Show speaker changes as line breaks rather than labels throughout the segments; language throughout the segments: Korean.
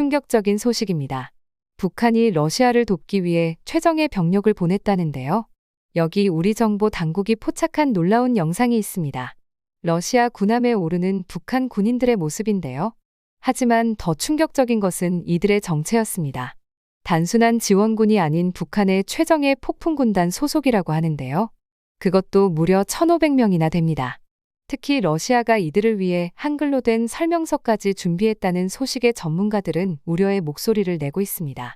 충격적인 소식입니다. 북한이 러시아를 돕기 위해 최정예 병력을 보냈다는데요. 여기 우리 정보 당국이 포착한 놀라운 영상이 있습니다. 러시아 군함에 오르는 북한 군인들의 모습인데요. 하지만 더 충격적인 것은 이들의 정체였습니다. 단순한 지원군이 아닌 북한의 최정예 폭풍군단 소속이라고 하는데요. 그것도 무려 1,500명이나 됩니다. 특히 러시아가 이들을 위해 한글로 된 설명서까지 준비했다는 소식에 전문가들은 우려의 목소리를 내고 있습니다.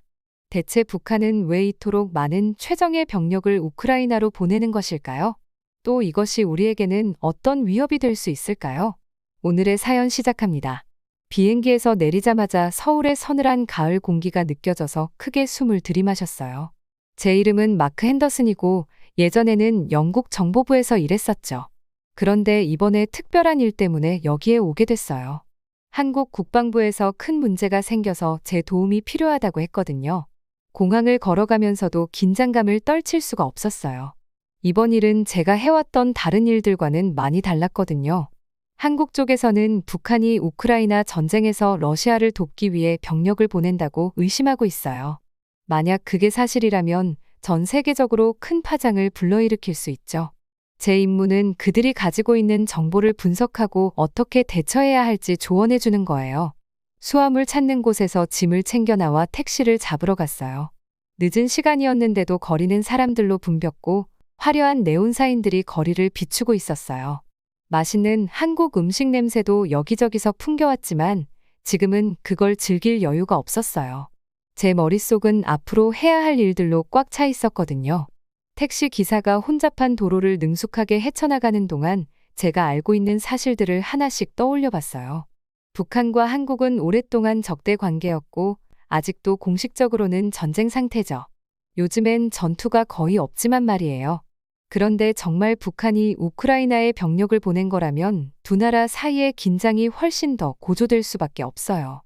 대체 북한은 왜 이토록 많은 최정예 병력을 우크라이나로 보내는 것일까요? 또 이것이 우리에게는 어떤 위협이 될 수 있을까요? 오늘의 사연 시작합니다. 비행기에서 내리자마자 서울의 서늘한 가을 공기가 느껴져서 크게 숨을 들이마셨어요. 제 이름은 마크 핸더슨이고 예전에는 영국 정보부에서 일했었죠. 그런데 이번에 특별한 일 때문에 여기에 오게 됐어요. 한국 국방부에서 큰 문제가 생겨서 제 도움이 필요하다고 했거든요. 공항을 걸어가면서도 긴장감을 떨칠 수가 없었어요. 이번 일은 제가 해왔던 다른 일들과는 많이 달랐거든요. 한국 쪽에서는 북한이 우크라이나 전쟁에서 러시아를 돕기 위해 병력을 보낸다고 의심하고 있어요. 만약 그게 사실이라면 전 세계적으로 큰 파장을 불러일으킬 수 있죠. 제 임무는 그들이 가지고 있는 정보를 분석하고 어떻게 대처해야 할지 조언해 주는 거예요. 수화물 찾는 곳에서 짐을 챙겨 나와 택시를 잡으러 갔어요. 늦은 시간이었는데도 거리는 사람들로 붐볐고 화려한 네온사인들이 거리를 비추고 있었어요. 맛있는 한국 음식 냄새도 여기저기서 풍겨왔지만 지금은 그걸 즐길 여유가 없었어요. 제 머릿속은 앞으로 해야 할 일들로 꽉 차 있었거든요. 택시 기사가 혼잡한 도로를 능숙하게 헤쳐나가는 동안 제가 알고 있는 사실들을 하나씩 떠올려 봤어요. 북한과 한국은 오랫동안 적대 관계였고 아직도 공식적으로는 전쟁 상태죠. 요즘엔 전투가 거의 없지만 말이에요. 그런데 정말 북한이 우크라이나에 병력을 보낸 거라면 두 나라 사이의 긴장이 훨씬 더 고조될 수밖에 없어요.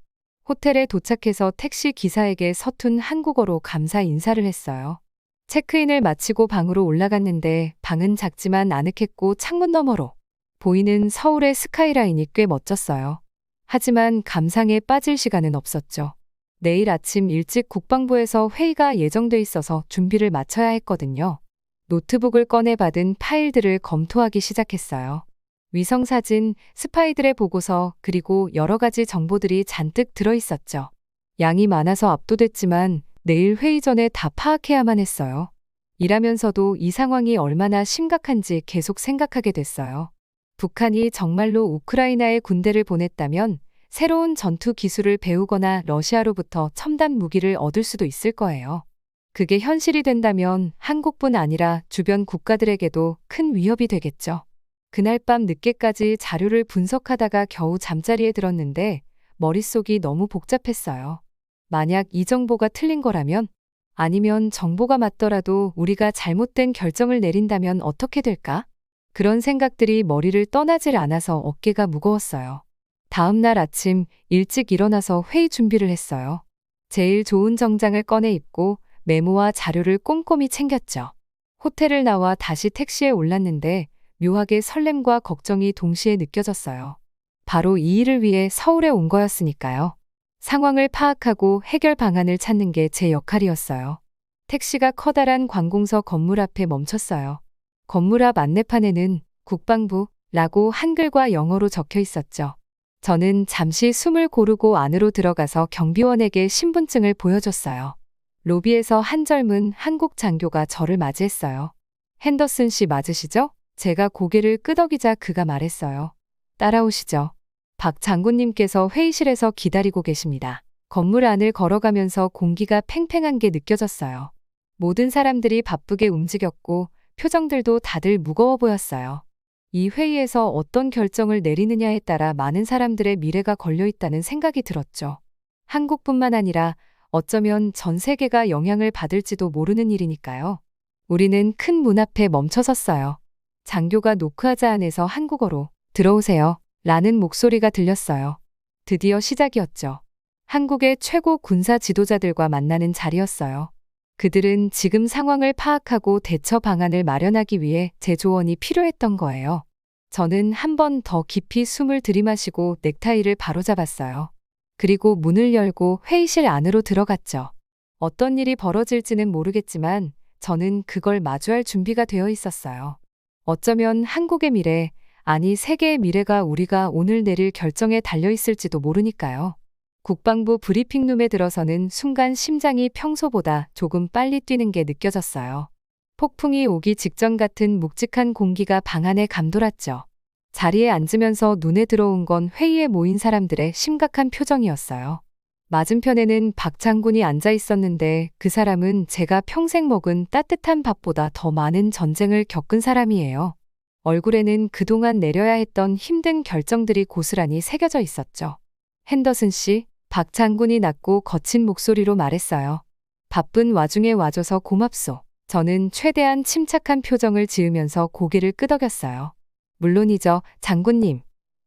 호텔에 도착해서 택시 기사에게 서툰 한국어로 감사 인사를 했어요. 체크인을 마치고 방으로 올라갔는데 방은 작지만 아늑했고 창문 너머로 보이는 서울의 스카이라인이 꽤 멋졌어요. 하지만 감상에 빠질 시간은 없었죠. 내일 아침 일찍 국방부에서 회의가 예정돼 있어서 준비를 마쳐야 했거든요. 노트북을 꺼내 받은 파일들을 검토하기 시작했어요. 위성사진, 스파이들의 보고서, 그리고 여러 가지 정보들이 잔뜩 들어있었죠. 양이 많아서 압도됐지만 내일 회의 전에 다 파악해야만 했어요. 일하면서도 이 상황이 얼마나 심각한지 계속 생각하게 됐어요. 북한이 정말로 우크라이나에 군대를 보냈다면 새로운 전투 기술을 배우거나 러시아로부터 첨단 무기를 얻을 수도 있을 거예요. 그게 현실이 된다면 한국뿐 아니라 주변 국가들에게도 큰 위협이 되겠죠. 그날 밤 늦게까지 자료를 분석하다가 겨우 잠자리에 들었는데 머릿속이 너무 복잡했어요. 만약 이 정보가 틀린 거라면, 아니면 정보가 맞더라도 우리가 잘못된 결정을 내린다면 어떻게 될까? 그런 생각들이 머리를 떠나질 않아서 어깨가 무거웠어요. 다음 날 아침 일찍 일어나서 회의 준비를 했어요. 제일 좋은 정장을 꺼내 입고 메모와 자료를 꼼꼼히 챙겼죠. 호텔을 나와 다시 택시에 올랐는데 묘하게 설렘과 걱정이 동시에 느껴졌어요. 바로 이 일을 위해 서울에 온 거였으니까요. 상황을 파악하고 해결 방안을 찾는 게 제 역할이었어요. 택시가 커다란 관공서 건물 앞에 멈췄어요. 건물 앞 안내판에는 국방부라고 한글과 영어로 적혀 있었죠. 저는 잠시 숨을 고르고 안으로 들어가서 경비원에게 신분증을 보여줬어요. 로비에서 한 젊은 한국 장교가 저를 맞이했어요. 핸더슨 씨 맞으시죠? 제가 고개를 끄덕이자 그가 말했어요. 따라오시죠. 박 장군님께서 회의실에서 기다리고 계십니다. 건물 안을 걸어가면서 공기가 팽팽한 게 느껴졌어요. 모든 사람들이 바쁘게 움직였고 표정들도 다들 무거워 보였어요. 이 회의에서 어떤 결정을 내리느냐에 따라 많은 사람들의 미래가 걸려 있다는 생각이 들었죠. 한국뿐만 아니라 어쩌면 전 세계가 영향을 받을지도 모르는 일이니까요. 우리는 큰 문 앞에 멈춰섰어요. 장교가 노크하자 안에서 한국어로 들어오세요 라는 목소리가 들렸어요. 드디어 시작이었죠. 한국의 최고 군사 지도자들과 만나는 자리였어요. 그들은 지금 상황을 파악하고 대처 방안을 마련하기 위해 제 조언이 필요했던 거예요. 저는 한 번 더 깊이 숨을 들이마시고 넥타이를 바로잡았어요. 그리고 문을 열고 회의실 안으로 들어갔죠. 어떤 일이 벌어질지는 모르겠지만 저는 그걸 마주할 준비가 되어 있었어요. 어쩌면 한국의 미래, 아니 세계의 미래가 우리가 오늘 내릴 결정에 달려 있을지도 모르니까요. 국방부 브리핑룸에 들어서는 순간 심장이 평소보다 조금 빨리 뛰는 게 느껴졌어요. 폭풍이 오기 직전 같은 묵직한 공기가 방 안에 감돌았죠. 자리에 앉으면서 눈에 들어온 건 회의에 모인 사람들의 심각한 표정이었어요. 맞은편에는 박 장군이 앉아 있었는데 그 사람은 제가 평생 먹은 따뜻한 밥보다 더 많은 전쟁을 겪은 사람이에요. 얼굴에는 그동안 내려야 했던 힘든 결정들이 고스란히 새겨져 있었죠. 핸더슨 씨, 박 장군이 낮고 거친 목소리로 말했어요. 바쁜 와중에 와줘서 고맙소. 저는 최대한 침착한 표정을 지으면서 고개를 끄덕였어요. 물론이죠, 장군님.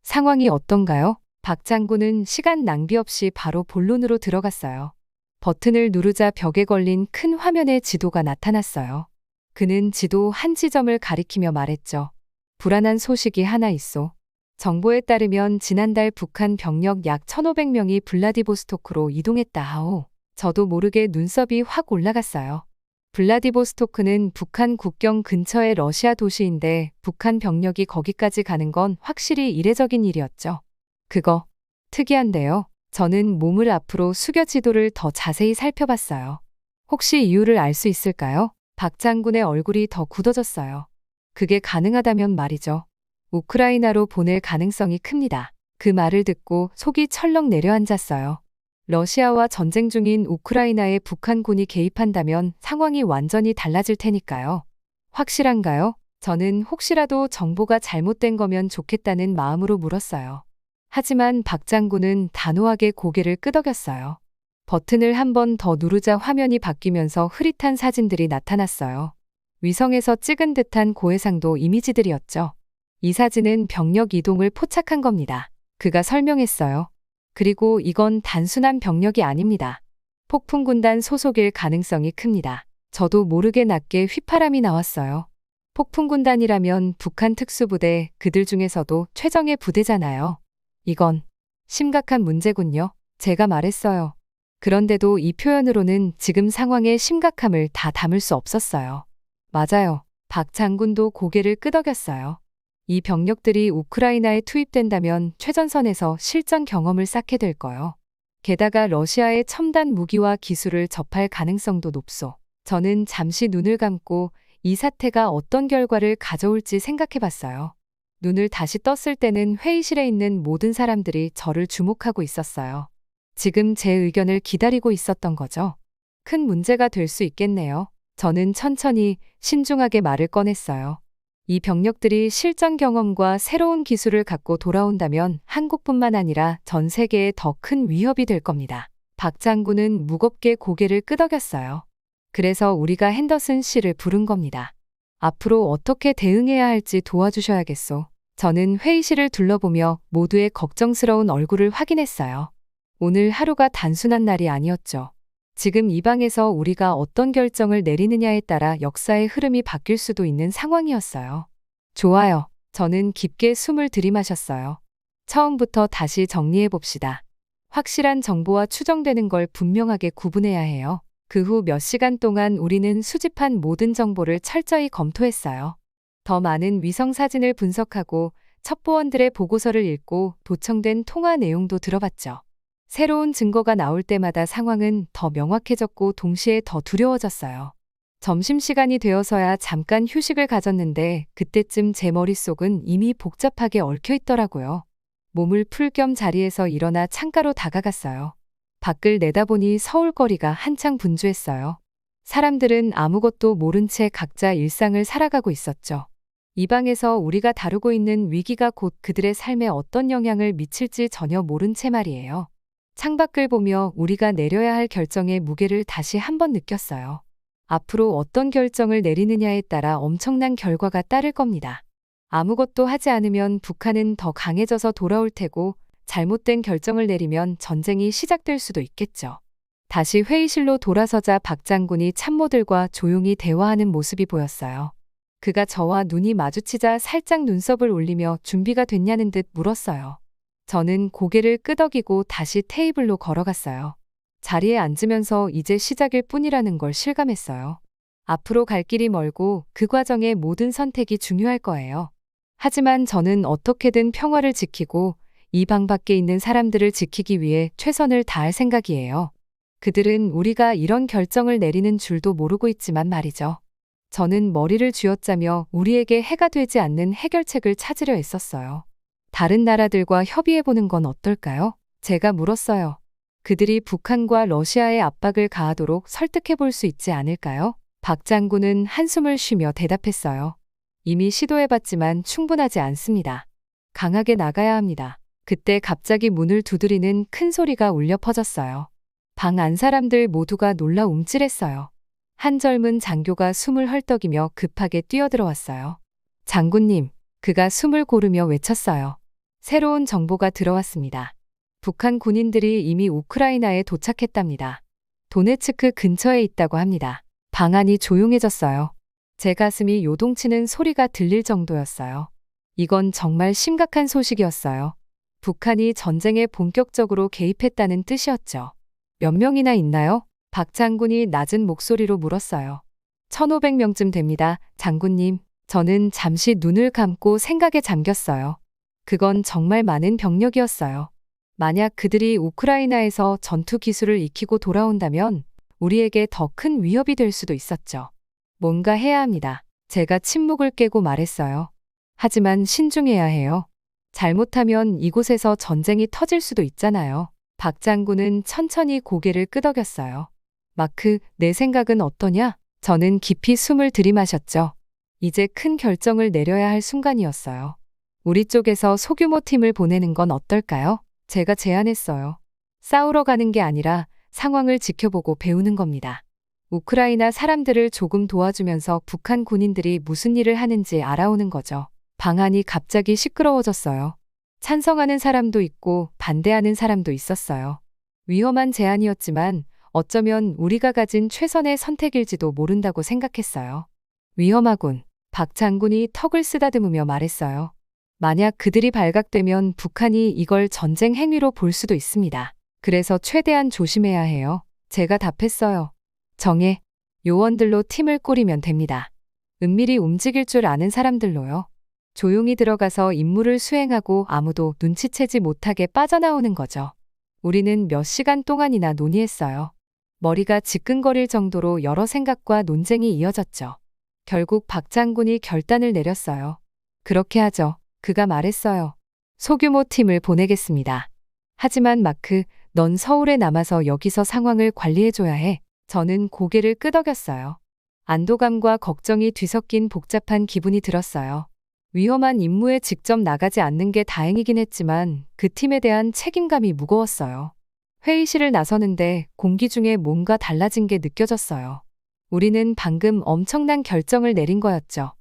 상황이 어떤가요? 박 장군은 시간 낭비 없이 바로 본론으로 들어갔어요. 버튼을 누르자 벽에 걸린 큰 화면에 지도가 나타났어요. 그는 지도 한 지점을 가리키며 말했죠. 불안한 소식이 하나 있소. 정보에 따르면 지난달 북한 병력 약 1,500명이 블라디보스토크로 이동했다 하오. 저도 모르게 눈썹이 확 올라갔어요. 블라디보스토크는 북한 국경 근처의 러시아 도시인데 북한 병력이 거기까지 가는 건 확실히 이례적인 일이었죠. 그거 특이한데요. 저는 몸을 앞으로 숙여 지도를 더 자세히 살펴봤어요. 혹시 이유를 알 수 있을까요? 박 장군의 얼굴이 더 굳어졌어요. 그게 가능하다면 말이죠. 우크라이나로 보낼 가능성이 큽니다. 그 말을 듣고 속이 철렁 내려앉았어요. 러시아와 전쟁 중인 우크라이나에 북한군이 개입한다면 상황이 완전히 달라질 테니까요. 확실한가요? 저는 혹시라도 정보가 잘못된 거면 좋겠다는 마음으로 물었어요. 하지만 박 장군은 단호하게 고개를 끄덕였어요. 버튼을 한 번 더 누르자 화면이 바뀌면서 흐릿한 사진들이 나타났어요. 위성에서 찍은 듯한 고해상도 이미지들이었죠. 이 사진은 병력 이동을 포착한 겁니다. 그가 설명했어요. 그리고 이건 단순한 병력이 아닙니다. 폭풍군단 소속일 가능성이 큽니다. 저도 모르게 낮게 휘파람이 나왔어요. 폭풍군단이라면 북한 특수부대, 그들 중에서도 최정예 부대잖아요. 이건 심각한 문제군요. 제가 말했어요. 그런데도 이 표현으로는 지금 상황의 심각함을 다 담을 수 없었어요. 맞아요. 박 장군도 고개를 끄덕였어요. 이 병력들이 우크라이나에 투입된다면 최전선에서 실전 경험을 쌓게 될 거요. 게다가 러시아의 첨단 무기와 기술을 접할 가능성도 높소. 저는 잠시 눈을 감고 이 사태가 어떤 결과를 가져올지 생각해 봤어요. 눈을 다시 떴을 때는 회의실에 있는 모든 사람들이 저를 주목하고 있었어요. 지금 제 의견을 기다리고 있었던 거죠. 큰 문제가 될 수 있겠네요. 저는 천천히 신중하게 말을 꺼냈어요. 이 병력들이 실전 경험과 새로운 기술을 갖고 돌아온다면 한국뿐만 아니라 전 세계에 더 큰 위협이 될 겁니다. 박 장군은 무겁게 고개를 끄덕였어요. 그래서 우리가 핸더슨 씨를 부른 겁니다. 앞으로 어떻게 대응해야 할지 도와주셔야겠소. 저는 회의실을 둘러보며 모두의 걱정스러운 얼굴을 확인했어요. 오늘 하루가 단순한 날이 아니었죠. 지금 이 방에서 우리가 어떤 결정을 내리느냐에 따라 역사의 흐름이 바뀔 수도 있는 상황이었어요. 좋아요. 저는 깊게 숨을 들이마셨어요. 처음부터 다시 정리해 봅시다. 확실한 정보와 추정되는 걸 분명하게 구분해야 해요. 그 후 몇 시간 동안 우리는 수집한 모든 정보를 철저히 검토했어요. 더 많은 위성 사진을 분석하고 첩보원들의 보고서를 읽고 도청된 통화 내용도 들어봤죠. 새로운 증거가 나올 때마다 상황은 더 명확해졌고 동시에 더 두려워졌어요. 점심시간이 되어서야 잠깐 휴식을 가졌는데 그때쯤 제 머릿속은 이미 복잡하게 얽혀 있더라고요. 몸을 풀 겸 자리에서 일어나 창가로 다가갔어요. 밖을 내다보니 서울거리가 한창 분주했어요. 사람들은 아무것도 모른 채 각자 일상을 살아가고 있었죠. 이 방에서 우리가 다루고 있는 위기가 곧 그들의 삶에 어떤 영향을 미칠지 전혀 모른 채 말이에요. 창밖을 보며 우리가 내려야 할 결정의 무게를 다시 한번 느꼈어요. 앞으로 어떤 결정을 내리느냐에 따라 엄청난 결과가 따를 겁니다. 아무것도 하지 않으면 북한은 더 강해져서 돌아올 테고 잘못된 결정을 내리면 전쟁이 시작될 수도 있겠죠. 다시 회의실로 돌아서자 박 장군이 참모들과 조용히 대화하는 모습이 보였어요. 그가 저와 눈이 마주치자 살짝 눈썹을 올리며 준비가 됐냐는 듯 물었어요. 저는 고개를 끄덕이고 다시 테이블로 걸어갔어요. 자리에 앉으면서 이제 시작일 뿐이라는 걸 실감했어요. 앞으로 갈 길이 멀고 그 과정의 모든 선택이 중요할 거예요. 하지만 저는 어떻게든 평화를 지키고 이 방 밖에 있는 사람들을 지키기 위해 최선을 다할 생각이에요. 그들은 우리가 이런 결정을 내리는 줄도 모르고 있지만 말이죠. 저는 머리를 쥐어짜며 우리에게 해가 되지 않는 해결책을 찾으려 애썼어요. 다른 나라들과 협의해보는 건 어떨까요? 제가 물었어요. 그들이 북한과 러시아에 압박을 가하도록 설득해볼 수 있지 않을까요? 박 장군은 한숨을 쉬며 대답했어요. 이미 시도해봤지만 충분하지 않습니다. 강하게 나가야 합니다. 그때 갑자기 문을 두드리는 큰 소리가 울려 퍼졌어요. 방 안 사람들 모두가 놀라 움찔했어요. 한 젊은 장교가 숨을 헐떡이며 급하게 뛰어들어왔어요. 장군님, 그가 숨을 고르며 외쳤어요. 새로운 정보가 들어왔습니다. 북한 군인들이 이미 우크라이나에 도착했답니다. 도네츠크 근처에 있다고 합니다. 방 안이 조용해졌어요. 제 가슴이 요동치는 소리가 들릴 정도였어요. 이건 정말 심각한 소식이었어요. 북한이 전쟁에 본격적으로 개입했다는 뜻이었죠. 몇 명이나 있나요? 박 장군이 낮은 목소리로 물었어요. 1500명쯤 됩니다, 장군님. 저는 잠시 눈을 감고 생각에 잠겼어요. 그건 정말 많은 병력이었어요. 만약 그들이 우크라이나에서 전투 기술을 익히고 돌아온다면 우리에게 더 큰 위협이 될 수도 있었죠. 뭔가 해야 합니다. 제가 침묵을 깨고 말했어요. 하지만 신중해야 해요. 잘못하면 이곳에서 전쟁이 터질 수도 있잖아요. 박 장군은 천천히 고개를 끄덕였어요. 마크, 내 생각은 어떠냐? 저는 깊이 숨을 들이마셨죠. 이제 큰 결정을 내려야 할 순간이었어요. 우리 쪽에서 소규모 팀을 보내는 건 어떨까요? 제가 제안했어요. 싸우러 가는 게 아니라 상황을 지켜보고 배우는 겁니다. 우크라이나 사람들을 조금 도와주면서 북한 군인들이 무슨 일을 하는지 알아오는 거죠. 방안이 갑자기 시끄러워졌어요. 찬성하는 사람도 있고 반대하는 사람도 있었어요. 위험한 제안이었지만 어쩌면 우리가 가진 최선의 선택일지도 모른다고 생각했어요. 위험하군. 박 장군이 턱을 쓰다듬으며 말했어요. 만약 그들이 발각되면 북한이 이걸 전쟁 행위로 볼 수도 있습니다. 그래서 최대한 조심해야 해요. 제가 답했어요. 정예. 요원들로 팀을 꾸리면 됩니다. 은밀히 움직일 줄 아는 사람들로요. 조용히 들어가서 임무를 수행하고 아무도 눈치채지 못하게 빠져나오는 거죠. 우리는 몇 시간 동안이나 논의했어요. 머리가 지끈거릴 정도로 여러 생각과 논쟁이 이어졌죠. 결국 박 장군이 결단을 내렸어요. 그렇게 하죠. 그가 말했어요. 소규모 팀을 보내겠습니다. 하지만 마크, 넌 서울에 남아서 여기서 상황을 관리해줘야 해. 저는 고개를 끄덕였어요. 안도감과 걱정이 뒤섞인 복잡한 기분이 들었어요. 위험한 임무에 직접 나가지 않는 게 다행이긴 했지만 그 팀에 대한 책임감이 무거웠어요. 회의실을 나서는데 공기 중에 뭔가 달라진 게 느껴졌어요. 우리는 방금 엄청난 결정을 내린 거였죠.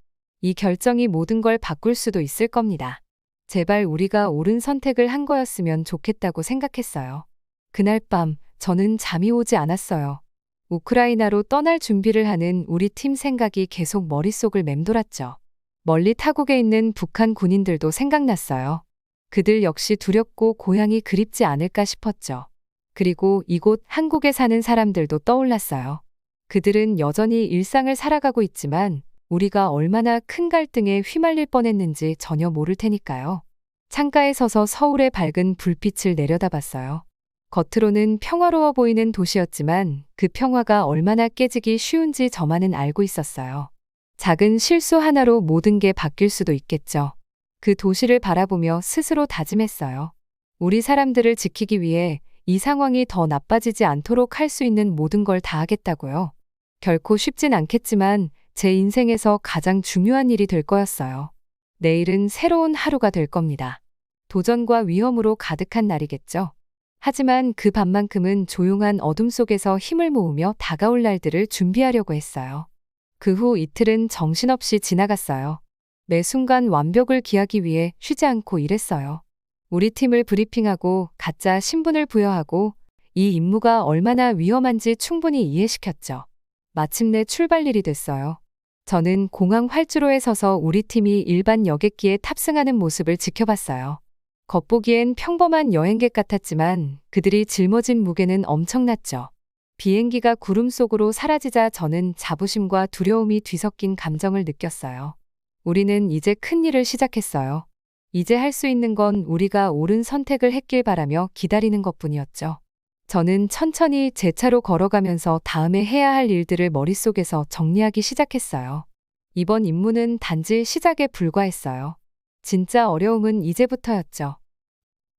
이 결정이 모든 걸 바꿀 수도 있을 겁니다. 제발 우리가 옳은 선택을 한 거였으면 좋겠다고 생각했어요. 그날 밤 저는 잠이 오지 않았어요. 우크라이나로 떠날 준비를 하는 우리 팀 생각이 계속 머릿속을 맴돌았죠. 멀리 타국에 있는 북한 군인들도 생각났어요. 그들 역시 두렵고 고향이 그립지 않을까 싶었죠. 그리고 이곳 한국에 사는 사람들도 떠올랐어요. 그들은 여전히 일상을 살아가고 있지만 우리가 얼마나 큰 갈등에 휘말릴 뻔했는지 전혀 모를 테니까요. 창가에 서서 서울의 밝은 불빛을 내려다봤어요. 겉으로는 평화로워 보이는 도시였지만 그 평화가 얼마나 깨지기 쉬운지 저만은 알고 있었어요. 작은 실수 하나로 모든 게 바뀔 수도 있겠죠. 그 도시를 바라보며 스스로 다짐했어요. 우리 사람들을 지키기 위해 이 상황이 더 나빠지지 않도록 할 수 있는 모든 걸 다 하겠다고요. 결코 쉽진 않겠지만 제 인생에서 가장 중요한 일이 될 거였어요. 내일은 새로운 하루가 될 겁니다. 도전과 위험으로 가득한 날이겠죠. 하지만 그 밤만큼은 조용한 어둠 속에서 힘을 모으며 다가올 날들을 준비하려고 했어요. 그 후 이틀은 정신없이 지나갔어요. 매 순간 완벽을 기하기 위해 쉬지 않고 일했어요. 우리 팀을 브리핑하고 가짜 신분을 부여하고 이 임무가 얼마나 위험한지 충분히 이해시켰죠. 마침내 출발일이 됐어요. 저는 공항 활주로에 서서 우리 팀이 일반 여객기에 탑승하는 모습을 지켜봤어요. 겉보기엔 평범한 여행객 같았지만 그들이 짊어진 무게는 엄청났죠. 비행기가 구름 속으로 사라지자 저는 자부심과 두려움이 뒤섞인 감정을 느꼈어요. 우리는 이제 큰 일을 시작했어요. 이제 할 수 있는 건 우리가 옳은 선택을 했길 바라며 기다리는 것뿐이었죠. 저는 천천히 제 차로 걸어가면서 다음에 해야 할 일들을 머릿속에서 정리하기 시작했어요. 이번 임무는 단지 시작에 불과했어요. 진짜 어려움은 이제부터였죠.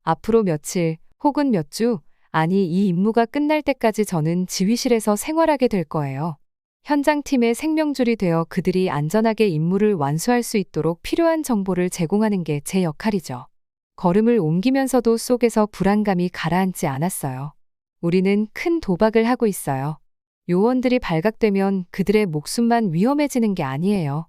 앞으로 며칠 혹은 몇 주, 아니 이 임무가 끝날 때까지 저는 지휘실에서 생활하게 될 거예요. 현장팀의 생명줄이 되어 그들이 안전하게 임무를 완수할 수 있도록 필요한 정보를 제공하는 게 제 역할이죠. 걸음을 옮기면서도 속에서 불안감이 가라앉지 않았어요. 우리는 큰 도박을 하고 있어요. 요원들이 발각되면 그들의 목숨만 위험해지는 게 아니에요.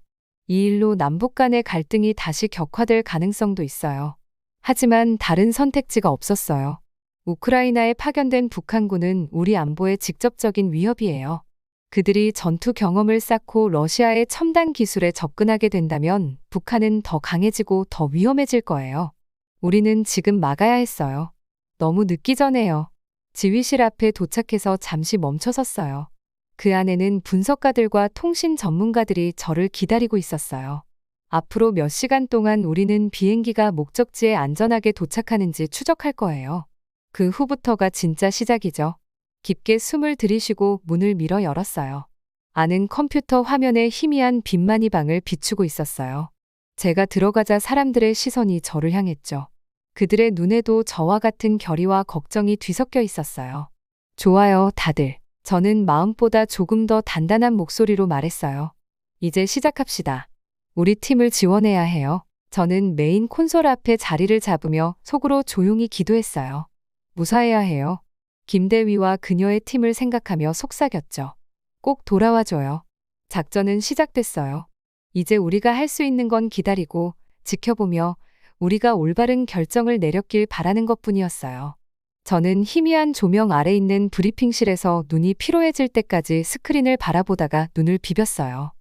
이 일로 남북 간의 갈등이 다시 격화될 가능성도 있어요. 하지만 다른 선택지가 없었어요. 우크라이나에 파견된 북한군은 우리 안보에 직접적인 위협이에요. 그들이 전투 경험을 쌓고 러시아의 첨단 기술에 접근하게 된다면 북한은 더 강해지고 더 위험해질 거예요. 우리는 지금 막아야 했어요. 너무 늦기 전에요. 지휘실 앞에 도착해서 잠시 멈춰섰어요. 그 안에는 분석가들과 통신 전문가들이 저를 기다리고 있었어요. 앞으로 몇 시간 동안 우리는 비행기가 목적지에 안전하게 도착하는지 추적할 거예요. 그 후부터가 진짜 시작이죠. 깊게 숨을 들이쉬고 문을 밀어 열었어요. 안은 컴퓨터 화면에 희미한 빛만이 방을 비추고 있었어요. 제가 들어가자 사람들의 시선이 저를 향했죠. 그들의 눈에도 저와 같은 결의와 걱정이 뒤섞여 있었어요. 좋아요, 다들. 저는 마음보다 조금 더 단단한 목소리로 말했어요. 이제 시작합시다. 우리 팀을 지원해야 해요. 저는 메인 콘솔 앞에 자리를 잡으며 속으로 조용히 기도했어요. 무사해야 해요. 김대위와 그녀의 팀을 생각하며 속삭였죠. 꼭 돌아와줘요. 작전은 시작됐어요. 이제 우리가 할 수 있는 건 기다리고 지켜보며 우리가 올바른 결정을 내렸길 바라는 것뿐이었어요. 저는 희미한 조명 아래 있는 브리핑실에서 눈이 피로해질 때까지 스크린을 바라보다가 눈을 비볐어요.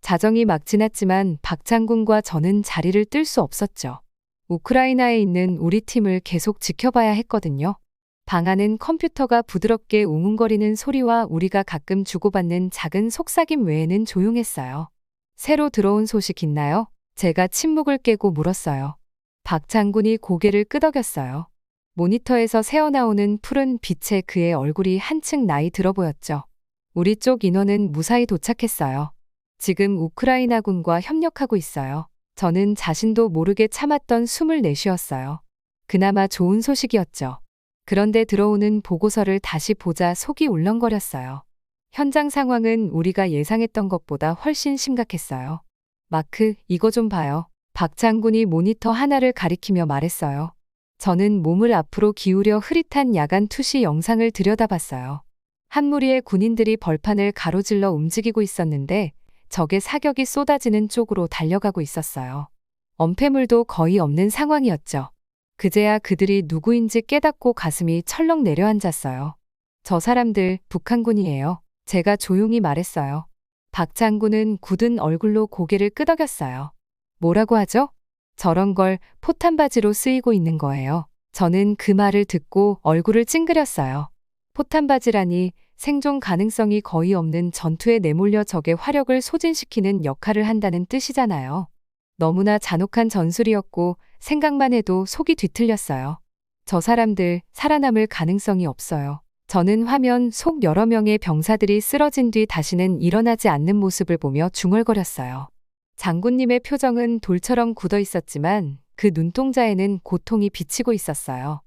자정이 막 지났지만 박 장군과 저는 자리를 뜰 수 없었죠. 우크라이나에 있는 우리 팀을 계속 지켜봐야 했거든요. 방 안은 컴퓨터가 부드럽게 웅웅거리는 소리와 우리가 가끔 주고받는 작은 속삭임 외에는 조용했어요. 새로 들어온 소식 있나요? 제가 침묵을 깨고 물었어요. 박 장군이 고개를 끄덕였어요. 모니터에서 새어나오는 푸른 빛에 그의 얼굴이 한층 나이 들어 보였죠. 우리 쪽 인원은 무사히 도착했어요. 지금 우크라이나군과 협력하고 있어요. 저는 자신도 모르게 참았던 숨을 내쉬었어요. 그나마 좋은 소식이었죠. 그런데 들어오는 보고서를 다시 보자 속이 울렁거렸어요. 현장 상황은 우리가 예상했던 것보다 훨씬 심각했어요. 마크, 이거 좀 봐요. 박 장군이 모니터 하나를 가리키며 말했어요. 저는 몸을 앞으로 기울여 흐릿한 야간 투시 영상을 들여다봤어요. 한 무리의 군인들이 벌판을 가로질러 움직이고 있었는데 적의 사격이 쏟아지는 쪽으로 달려가고 있었어요. 엄폐물도 거의 없는 상황이었죠. 그제야 그들이 누구인지 깨닫고 가슴이 철렁 내려앉았어요. 저 사람들 북한군이에요. 제가 조용히 말했어요. 박 장군은 굳은 얼굴로 고개를 끄덕였어요. 뭐라고 하죠? 저런 걸 포탄바지로 쓰이고 있는 거예요. 저는 그 말을 듣고 얼굴을 찡그렸어요. 포탄바지라니 생존 가능성이 거의 없는 전투에 내몰려 적의 화력을 소진시키는 역할을 한다는 뜻이잖아요. 너무나 잔혹한 전술이었고 생각만 해도 속이 뒤틀렸어요. 저 사람들 살아남을 가능성이 없어요. 저는 화면 속 여러 명의 병사들이 쓰러진 뒤 다시는 일어나지 않는 모습을 보며 중얼거렸어요. 장군님의 표정은 돌처럼 굳어 있었지만 그 눈동자에는 고통이 비치고 있었어요.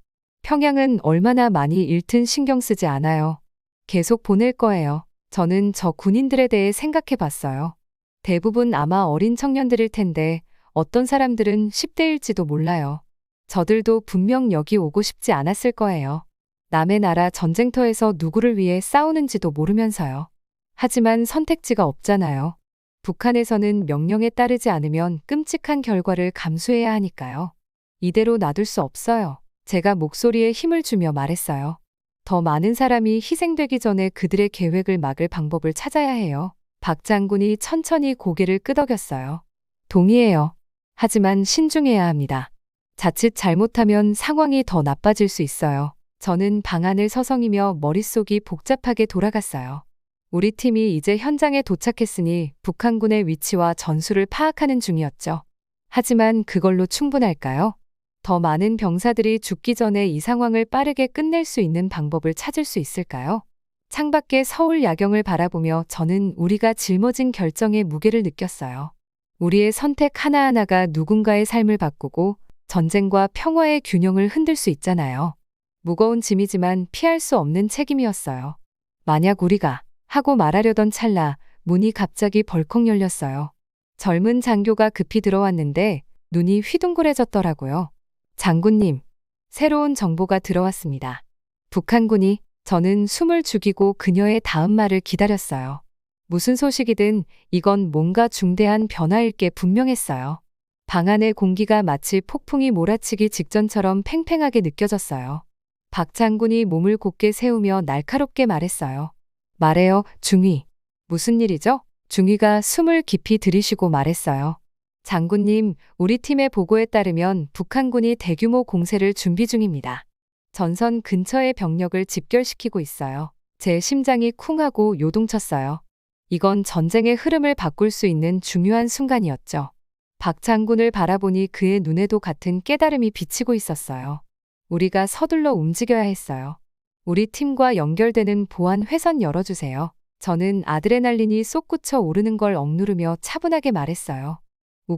평양은 얼마나 많이 잃든 신경 쓰지 않아요. 계속 보낼 거예요. 저는 저 군인들에 대해 생각해 봤어요. 대부분 아마 어린 청년들일 텐데 어떤 사람들은 10대일지도 몰라요. 저들도 분명 여기 오고 싶지 않았을 거예요. 남의 나라 전쟁터에서 누구를 위해 싸우는지도 모르면서요. 하지만 선택지가 없잖아요. 북한에서는 명령에 따르지 않으면 끔찍한 결과를 감수해야 하니까요. 이대로 놔둘 수 없어요. 제가 목소리에 힘을 주며 말했어요. 더 많은 사람이 희생되기 전에 그들의 계획을 막을 방법을 찾아야 해요. 박 장군이 천천히 고개를 끄덕였어요. 동의해요. 하지만 신중해야 합니다. 자칫 잘못하면 상황이 더 나빠질 수 있어요. 저는 방안을 서성이며 머릿속이 복잡하게 돌아갔어요. 우리 팀이 이제 현장에 도착했으니 북한군의 위치와 전술을 파악하는 중이었죠. 하지만 그걸로 충분할까요? 더 많은 병사들이 죽기 전에 이 상황을 빠르게 끝낼 수 있는 방법을 찾을 수 있을까요? 창밖의 서울 야경을 바라보며 저는 우리가 짊어진 결정의 무게를 느꼈어요. 우리의 선택 하나하나가 누군가의 삶을 바꾸고 전쟁과 평화의 균형을 흔들 수 있잖아요. 무거운 짐이지만 피할 수 없는 책임이었어요. 만약 우리가 하고 말하려던 찰나 문이 갑자기 벌컥 열렸어요. 젊은 장교가 급히 들어왔는데 눈이 휘둥그레졌더라고요. 장군님, 새로운 정보가 들어왔습니다. 북한군이. 저는 숨을 죽이고 그녀의 다음 말을 기다렸어요. 무슨 소식이든 이건 뭔가 중대한 변화일 게 분명했어요. 방 안의 공기가 마치 폭풍이 몰아치기 직전처럼 팽팽하게 느껴졌어요. 박 장군이 몸을 곧게 세우며 날카롭게 말했어요. 말해요, 중위. 무슨 일이죠? 중위가 숨을 깊이 들이쉬고 말했어요. 장군님, 우리 팀의 보고에 따르면 북한군이 대규모 공세를 준비 중입니다. 전선 근처의 병력을 집결시키고 있어요. 제 심장이 쿵하고 요동쳤어요. 이건 전쟁의 흐름을 바꿀 수 있는 중요한 순간이었죠. 박 장군을 바라보니 그의 눈에도 같은 깨달음이 비치고 있었어요. 우리가 서둘러 움직여야 했어요. 우리 팀과 연결되는 보안 회선 열어주세요. 저는 아드레날린이 솟구쳐 오르는 걸 억누르며 차분하게 말했어요.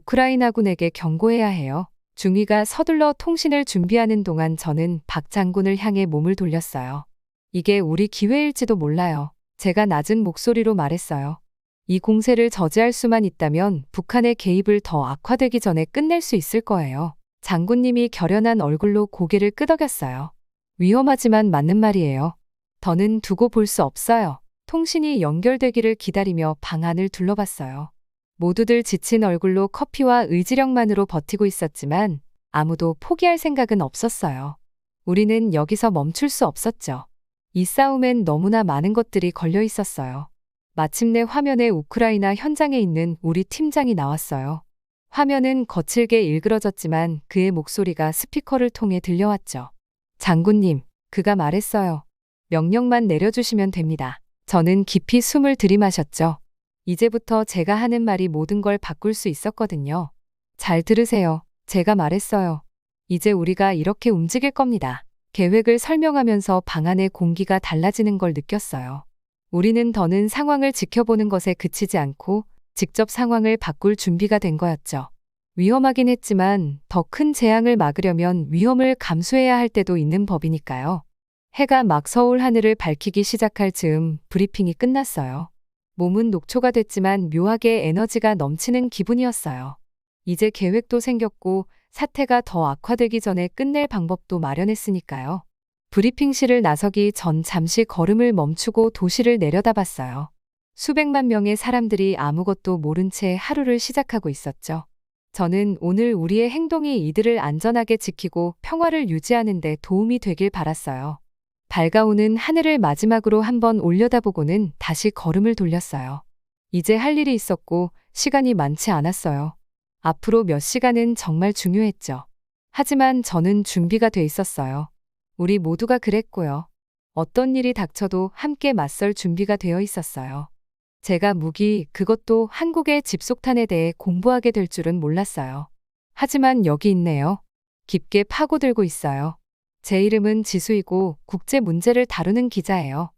우크라이나군에게 경고해야 해요. 중위가 서둘러 통신을 준비하는 동안 저는 박 장군을 향해 몸을 돌렸어요. 이게 우리 기회일지도 몰라요. 제가 낮은 목소리로 말했어요. 이 공세를 저지할 수만 있다면 북한의 개입을 더 악화되기 전에 끝낼 수 있을 거예요. 장군님이 결연한 얼굴로 고개를 끄덕였어요. 위험하지만 맞는 말이에요. 더는 두고 볼 수 없어요. 통신이 연결되기를 기다리며 방 안을 둘러봤어요. 모두들 지친 얼굴로 커피와 의지력만으로 버티고 있었지만 아무도 포기할 생각은 없었어요. 우리는 여기서 멈출 수 없었죠. 이 싸움엔 너무나 많은 것들이 걸려 있었어요. 마침내 화면에 우크라이나 현장에 있는 우리 팀장이 나왔어요. 화면은 거칠게 일그러졌지만 그의 목소리가 스피커를 통해 들려왔죠. 장군님, 그가 말했어요. 명령만 내려주시면 됩니다. 저는 깊이 숨을 들이마셨죠. 이제부터 제가 하는 말이 모든 걸 바꿀 수 있었거든요. 잘 들으세요. 제가 말했어요. 이제 우리가 이렇게 움직일 겁니다. 계획을 설명하면서 방 안의 공기가 달라지는 걸 느꼈어요. 우리는 더는 상황을 지켜보는 것에 그치지 않고 직접 상황을 바꿀 준비가 된 거였죠. 위험하긴 했지만 더 큰 재앙을 막으려면 위험을 감수해야 할 때도 있는 법이니까요. 해가 막 서울 하늘을 밝히기 시작할 즈음 브리핑이 끝났어요. 몸은 녹초가 됐지만 묘하게 에너지가 넘치는 기분이었어요. 이제 계획도 생겼고 사태가 더 악화되기 전에 끝낼 방법도 마련했으니까요. 브리핑실을 나서기 전 잠시 걸음을 멈추고 도시를 내려다봤어요. 수백만 명의 사람들이 아무것도 모른 채 하루를 시작하고 있었죠. 저는 오늘 우리의 행동이 이들을 안전하게 지키고 평화를 유지하는 데 도움이 되길 바랐어요. 밝아오는 하늘을 마지막으로 한번 올려다보고는 다시 걸음을 돌렸어요. 이제 할 일이 있었고 시간이 많지 않았어요. 앞으로 몇 시간은 정말 중요했죠. 하지만 저는 준비가 돼 있었어요. 우리 모두가 그랬고요. 어떤 일이 닥쳐도 함께 맞설 준비가 되어 있었어요. 제가 무기, 그것도 한국의 집속탄에 대해 공부하게 될 줄은 몰랐어요. 하지만 여기 있네요. 깊게 파고들고 있어요. 제 이름은 지수이고 국제 문제를 다루는 기자예요.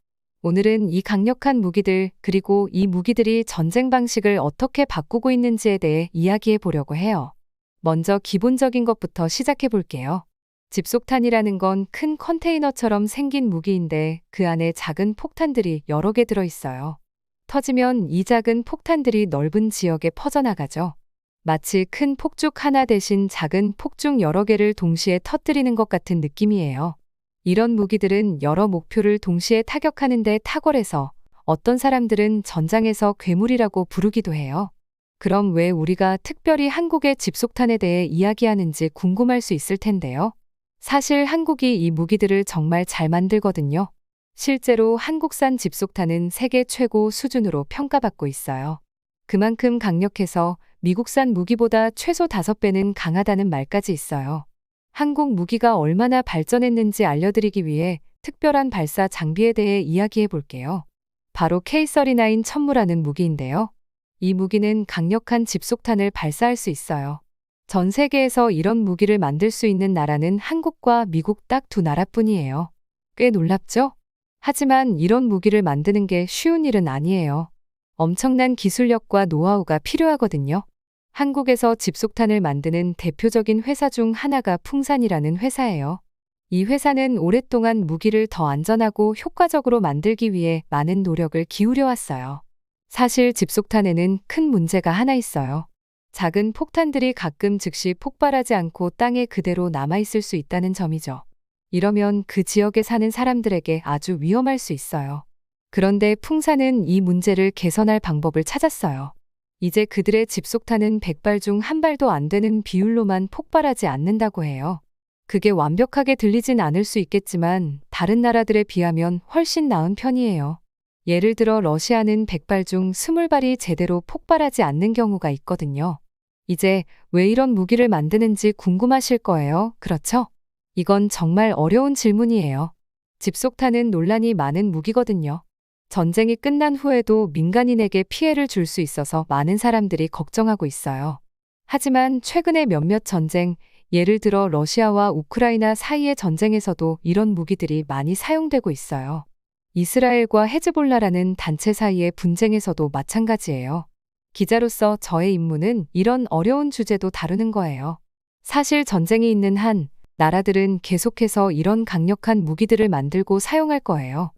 오늘은 이 강력한 무기들 그리고 이 무기들이 전쟁 방식을 어떻게 바꾸고 있는지에 대해 이야기해 보려고 해요. 먼저 기본적인 것부터 시작해 볼게요. 집속탄이라는 건 큰 컨테이너처럼 생긴 무기인데 그 안에 작은 폭탄들이 여러 개 들어있어요. 터지면 이 작은 폭탄들이 넓은 지역에 퍼져나가죠. 마치 큰 폭죽 하나 대신 작은 폭죽 여러 개를 동시에 터뜨리는 것 같은 느낌이에요. 이런 무기들은 여러 목표를 동시에 타격하는 데 탁월해서 어떤 사람들은 전장에서 괴물이라고 부르기도 해요. 그럼 왜 우리가 특별히 한국의 집속탄에 대해 이야기하는지 궁금할 수 있을 텐데요. 사실 한국이 이 무기들을 정말 잘 만들거든요. 실제로 한국산 집속탄은 세계 최고 수준으로 평가받고 있어요. 그만큼 강력해서 미국산 무기보다 최소 5배는 강하다는 말까지 있어요. 한국 무기가 얼마나 발전했는지 알려드리기 위해 특별한 발사 장비에 대해 이야기해 볼게요. 바로 K-39 천무라는 무기인데요. 이 무기는 강력한 집속탄을 발사할 수 있어요. 전 세계에서 이런 무기를 만들 수 있는 나라는 한국과 미국 딱 두 나라뿐이에요. 꽤 놀랍죠? 하지만 이런 무기를 만드는 게 쉬운 일은 아니에요. 엄청난 기술력과 노하우가 필요하거든요. 한국에서 집속탄을 만드는 대표적인 회사 중 하나가 풍산이라는 회사예요. 이 회사는 오랫동안 무기를 더 안전하고 효과적으로 만들기 위해 많은 노력을 기울여 왔어요. 사실 집속탄에는 큰 문제가 하나 있어요. 작은 폭탄들이 가끔 즉시 폭발하지 않고 땅에 그대로 남아있을 수 있다는 점이죠. 이러면 그 지역에 사는 사람들에게 아주 위험할 수 있어요. 그런데 풍산은 이 문제를 개선할 방법을 찾았어요. 이제 그들의 집속탄은 100발 중 한 발도 안 되는 비율로만 폭발하지 않는다고 해요. 그게 완벽하게 들리진 않을 수 있겠지만 다른 나라들에 비하면 훨씬 나은 편이에요. 예를 들어 러시아는 100발 중 20발이 제대로 폭발하지 않는 경우가 있거든요. 이제 왜 이런 무기를 만드는지 궁금하실 거예요. 그렇죠? 이건 정말 어려운 질문이에요. 집속탄은 논란이 많은 무기거든요. 전쟁이 끝난 후에도 민간인에게 피해를 줄 수 있어서 많은 사람들이 걱정하고 있어요. 하지만 최근에 몇몇 전쟁, 예를 들어 러시아와 우크라이나 사이의 전쟁에서도 이런 무기들이 많이 사용되고 있어요. 이스라엘과 헤즈볼라라는 단체 사이의 분쟁에서도 마찬가지예요. 기자로서 저의 임무는 이런 어려운 주제도 다루는 거예요. 사실 전쟁이 있는 한 나라들은 계속해서 이런 강력한 무기들을 만들고 사용할 거예요.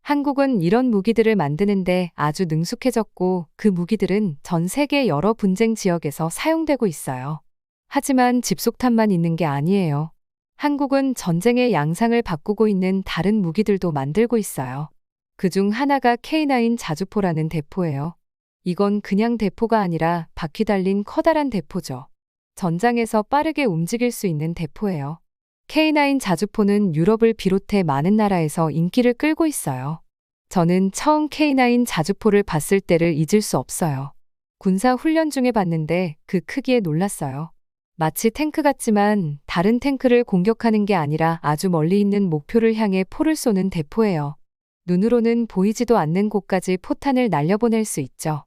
한국은 이런 무기들을 만드는데 아주 능숙해졌고 그 무기들은 전 세계 여러 분쟁 지역에서 사용되고 있어요. 하지만 집속탄만 있는 게 아니에요. 한국은 전쟁의 양상을 바꾸고 있는 다른 무기들도 만들고 있어요. 그중 하나가 K9 자주포라는 대포예요. 이건 그냥 대포가 아니라 바퀴 달린 커다란 대포죠. 전장에서 빠르게 움직일 수 있는 대포예요. K9 자주포는 유럽을 비롯해 많은 나라에서 인기를 끌고 있어요. 저는 처음 K9 자주포를 봤을 때를 잊을 수 없어요. 군사 훈련 중에 봤는데 그 크기에 놀랐어요. 마치 탱크 같지만 다른 탱크를 공격하는 게 아니라 아주 멀리 있는 목표를 향해 포를 쏘는 대포예요. 눈으로는 보이지도 않는 곳까지 포탄을 날려보낼 수 있죠.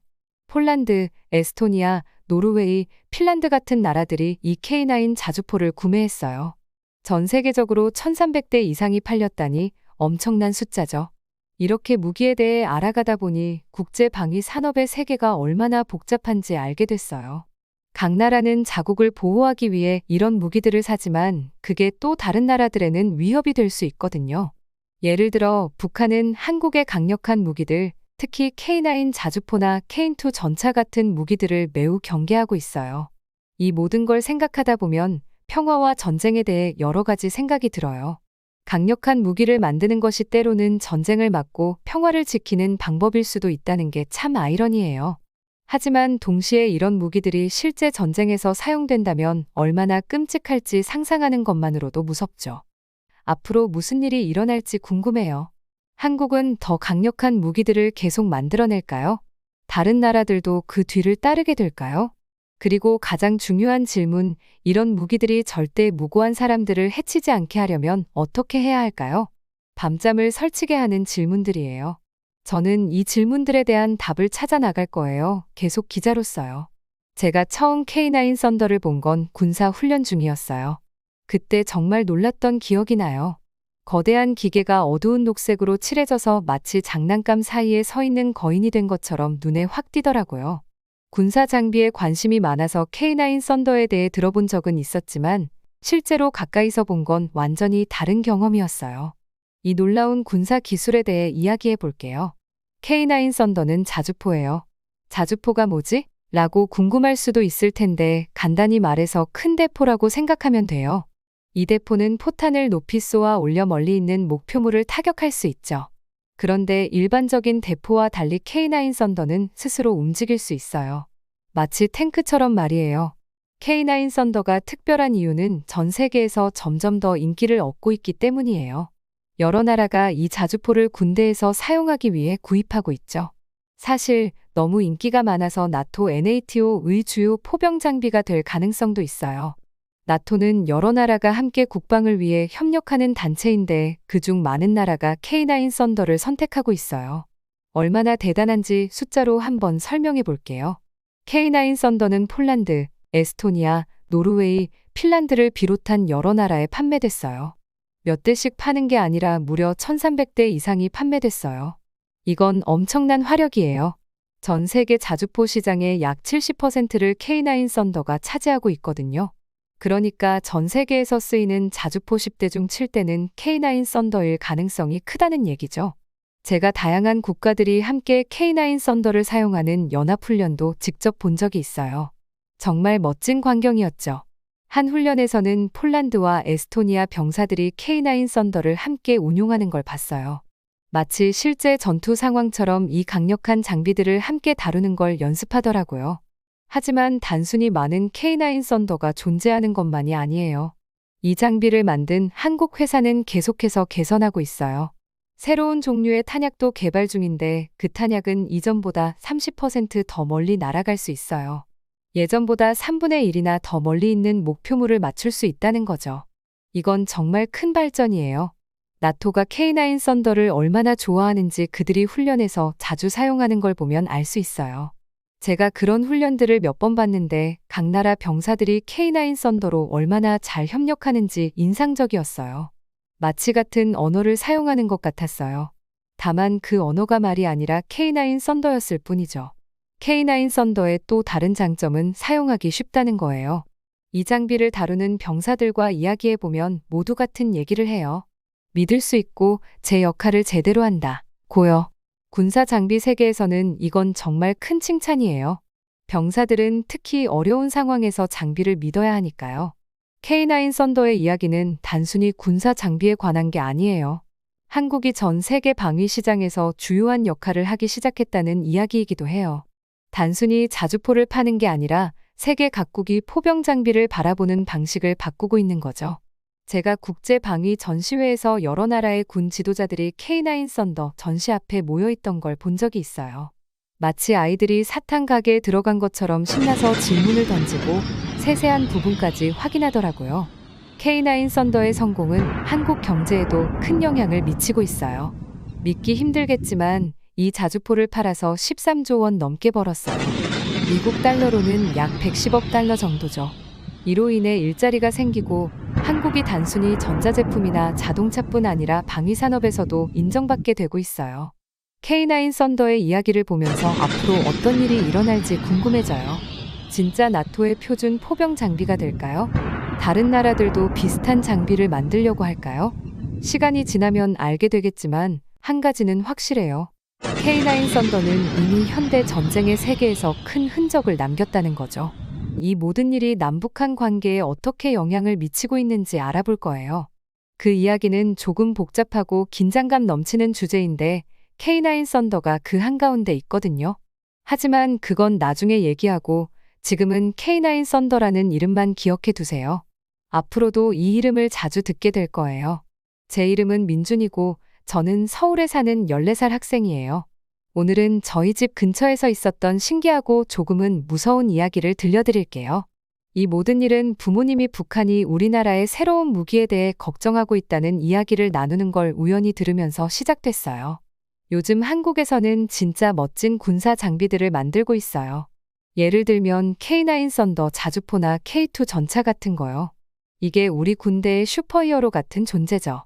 폴란드, 에스토니아, 노르웨이, 핀란드 같은 나라들이 이 K9 자주포를 구매했어요. 전 세계적으로 1300대 이상이 팔렸다니 엄청난 숫자죠. 이렇게 무기에 대해 알아가다 보니 국제 방위 산업의 세계가 얼마나 복잡한지 알게 됐어요. 각 나라는 자국을 보호하기 위해 이런 무기들을 사지만 그게 또 다른 나라들에는 위협이 될 수 있거든요. 예를 들어 북한은 한국의 강력한 무기들, 특히 K9 자주포나 K2 전차 같은 무기들을 매우 경계하고 있어요. 이 모든 걸 생각하다 보면 평화와 전쟁에 대해 여러 가지 생각이 들어요. 강력한 무기를 만드는 것이 때로는 전쟁을 막고 평화를 지키는 방법일 수도 있다는 게 참 아이러니해요. 하지만 동시에 이런 무기들이 실제 전쟁에서 사용된다면 얼마나 끔찍할지 상상하는 것만으로도 무섭죠. 앞으로 무슨 일이 일어날지 궁금해요. 한국은 더 강력한 무기들을 계속 만들어낼까요? 다른 나라들도 그 뒤를 따르게 될까요? 그리고 가장 중요한 질문, 이런 무기들이 절대 무고한 사람들을 해치지 않게 하려면 어떻게 해야 할까요? 밤잠을 설치게 하는 질문들이에요. 저는 이 질문들에 대한 답을 찾아 나갈 거예요. 계속 기자로서요. 제가 처음 K9 썬더를 본 건 군사 훈련 중이었어요. 그때 정말 놀랐던 기억이 나요. 거대한 기계가 어두운 녹색으로 칠해져서 마치 장난감 사이에 서 있는 거인이 된 것처럼 눈에 확 띄더라고요. 군사 장비에 관심이 많아서 K9 썬더에 대해 들어본 적은 있었지만 실제로 가까이서 본 건 완전히 다른 경험이었어요. 이 놀라운 군사 기술에 대해 이야기해 볼게요. K9 썬더는 자주포예요. 자주포가 뭐지? 라고 궁금할 수도 있을 텐데 간단히 말해서 큰 대포라고 생각하면 돼요. 이 대포는 포탄을 높이 쏘아 올려 멀리 있는 목표물을 타격할 수 있죠. 그런데 일반적인 대포와 달리 K9 썬더는 스스로 움직일 수 있어요. 마치 탱크처럼 말이에요. K9 썬더가 특별한 이유는 전 세계에서 점점 더 인기를 얻고 있기 때문이에요. 여러 나라가 이 자주포를 군대에서 사용하기 위해 구입하고 있죠. 사실 너무 인기가 많아서 나토 NATO의 주요 포병 장비가 될 가능성도 있어요. 나토는 여러 나라가 함께 국방을 위해 협력하는 단체인데 그중 많은 나라가 K9 썬더를 선택하고 있어요. 얼마나 대단한지 숫자로 한번 설명해 볼게요. K9 썬더는 폴란드, 에스토니아, 노르웨이, 핀란드를 비롯한 여러 나라에 판매됐어요. 몇 대씩 파는 게 아니라 무려 1300대 이상이 판매됐어요. 이건 엄청난 화력이에요. 전 세계 자주포 시장의 약 70%를 K9 썬더가 차지하고 있거든요. 그러니까 전 세계에서 쓰이는 자주포 10대 중 7대는 K9 썬더일 가능성이 크다는 얘기죠. 제가 다양한 국가들이 함께 K9 썬더를 사용하는 연합훈련도 직접 본 적이 있어요. 정말 멋진 광경이었죠. 한 훈련에서는 폴란드와 에스토니아 병사들이 K9 썬더를 함께 운용하는 걸 봤어요. 마치 실제 전투 상황처럼 이 강력한 장비들을 함께 다루는 걸 연습하더라고요. 하지만 단순히 많은 K9 썬더가 존재하는 것만이 아니에요. 이 장비를 만든 한국 회사는 계속해서 개선하고 있어요. 새로운 종류의 탄약도 개발 중인데 그 탄약은 이전보다 30% 더 멀리 날아갈 수 있어요. 예전보다 3분의 1이나 더 멀리 있는 목표물을 맞출 수 있다는 거죠. 이건 정말 큰 발전이에요. 나토가 K9 썬더를 얼마나 좋아하는지 그들이 훈련에서 자주 사용하는 걸 보면 알 수 있어요. 제가 그런 훈련들을 몇 번 봤는데 각 나라 병사들이 K9 썬더로 얼마나 잘 협력하는지 인상적이었어요. 마치 같은 언어를 사용하는 것 같았어요. 다만 그 언어가 말이 아니라 K9 썬더였을 뿐이죠. K9 썬더의 또 다른 장점은 사용하기 쉽다는 거예요. 이 장비를 다루는 병사들과 이야기해보면 모두 같은 얘기를 해요. 믿을 수 있고 제 역할을 제대로 한다. 고요. 군사 장비 세계에서는 이건 정말 큰 칭찬이에요. 병사들은 특히 어려운 상황에서 장비를 믿어야 하니까요. K9 썬더의 이야기는 단순히 군사 장비에 관한 게 아니에요. 한국이 전 세계 방위 시장에서 주요한 역할을 하기 시작했다는 이야기이기도 해요. 단순히 자주포를 파는 게 아니라 세계 각국이 포병 장비를 바라보는 방식을 바꾸고 있는 거죠. 제가 국제 방위 전시회에서 여러 나라의 군 지도자들이 K9 썬더 전시 앞에 모여 있던 걸 본 적이 있어요. 마치 아이들이 사탕 가게에 들어간 것처럼 신나서 질문을 던지고 세세한 부분까지 확인하더라고요. K9 썬더의 성공은 한국 경제에도 큰 영향을 미치고 있어요. 믿기 힘들겠지만 이 자주포를 팔아서 13조 원 넘게 벌었어요. 미국 달러로는 약 110억 달러 정도죠. 이로 인해 일자리가 생기고 한국이 단순히 전자제품이나 자동차뿐 아니라 방위산업에서도 인정받게 되고 있어요. K9 썬더의 이야기를 보면서 앞으로 어떤 일이 일어날지 궁금해져요. 진짜 나토의 표준 포병 장비가 될까요? 다른 나라들도 비슷한 장비를 만들려고 할까요? 시간이 지나면 알게 되겠지만 한 가지는 확실해요. K9 썬더는 이미 현대 전쟁의 세계에서 큰 흔적을 남겼다는 거죠. 이 모든 일이 남북한 관계에 어떻게 영향을 미치고 있는지 알아볼 거예요. 그 이야기는 조금 복잡하고 긴장감 넘치는 주제인데 K9 썬더가 그 한가운데 있거든요. 하지만 그건 나중에 얘기하고 지금은 K9 썬더라는 이름만 기억해 두세요. 앞으로도 이 이름을 자주 듣게 될 거예요. 제 이름은 민준이고 저는 서울에 사는 14살 학생이에요. 오늘은 저희 집 근처에서 있었던 신기하고 조금은 무서운 이야기를 들려드릴게요. 이 모든 일은 부모님이 북한이 우리나라의 새로운 무기에 대해 걱정하고 있다는 이야기를 나누는 걸 우연히 들으면서 시작됐어요. 요즘 한국에서는 진짜 멋진 군사 장비들을 만들고 있어요. 예를 들면 K9 썬더 자주포나 K2 전차 같은 거요. 이게 우리 군대의 슈퍼히어로 같은 존재죠.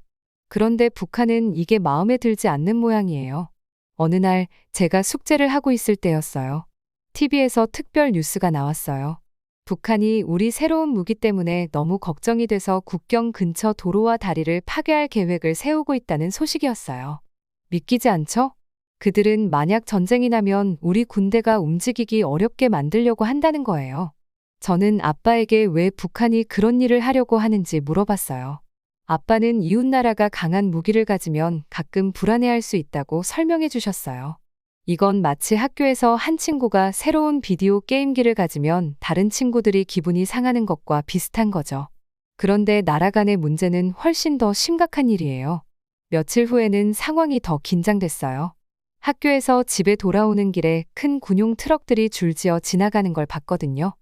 그런데 북한은 이게 마음에 들지 않는 모양이에요. 어느 날 제가 숙제를 하고 있을 때였어요. TV에서 특별 뉴스가 나왔어요. 북한이 우리 새로운 무기 때문에 너무 걱정이 돼서 국경 근처 도로와 다리를 파괴할 계획을 세우고 있다는 소식이었어요. 믿기지 않죠? 그들은 만약 전쟁이 나면 우리 군대가 움직이기 어렵게 만들려고 한다는 거예요. 저는 아빠에게 왜 북한이 그런 일을 하려고 하는지 물어봤어요. 아빠는 이웃나라가 강한 무기를 가지면 가끔 불안해할 수 있다고 설명해 주셨어요. 이건 마치 학교에서 한 친구가 새로운 비디오 게임기를 가지면 다른 친구들이 기분이 상하는 것과 비슷한 거죠. 그런데 나라 간의 문제는 훨씬 더 심각한 일이에요. 며칠 후에는 상황이 더 긴장됐어요. 학교에서 집에 돌아오는 길에 큰 군용 트럭들이 줄지어 지나가는 걸 봤거든요.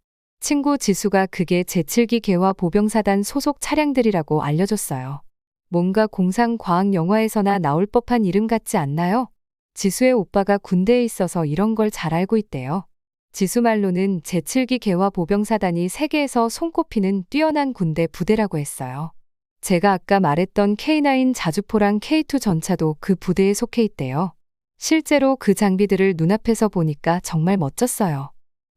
친구 지수가 그게 제7기 개화 보병사단 소속 차량들이라고 알려줬어요. 뭔가 공상 과학 영화에서나 나올 법한 이름 같지 않나요? 지수의 오빠가 군대에 있어서 이런 걸 잘 알고 있대요. 지수 말로는 제7기 개화 보병사단이 세계에서 손꼽히는 뛰어난 군대 부대라고 했어요. 제가 아까 말했던 K9 자주포랑 K2 전차도 그 부대에 속해 있대요. 실제로 그 장비들을 눈앞에서 보니까 정말 멋졌어요.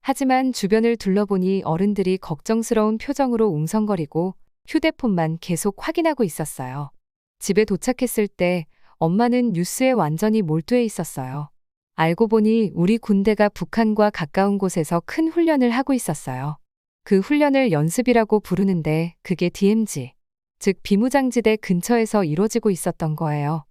하지만 주변을 둘러보니 어른들이 걱정스러운 표정으로 웅성거리고 휴대폰만 계속 확인하고 있었어요. 집에 도착했을 때 엄마는 뉴스에 완전히 몰두해 있었어요. 알고 보니 우리 군대가 북한과 가까운 곳에서 큰 훈련을 하고 있었어요. 그 훈련을 연습이라고 부르는데 그게 DMZ, 즉 비무장지대 근처에서 이루어지고 있었던 거예요.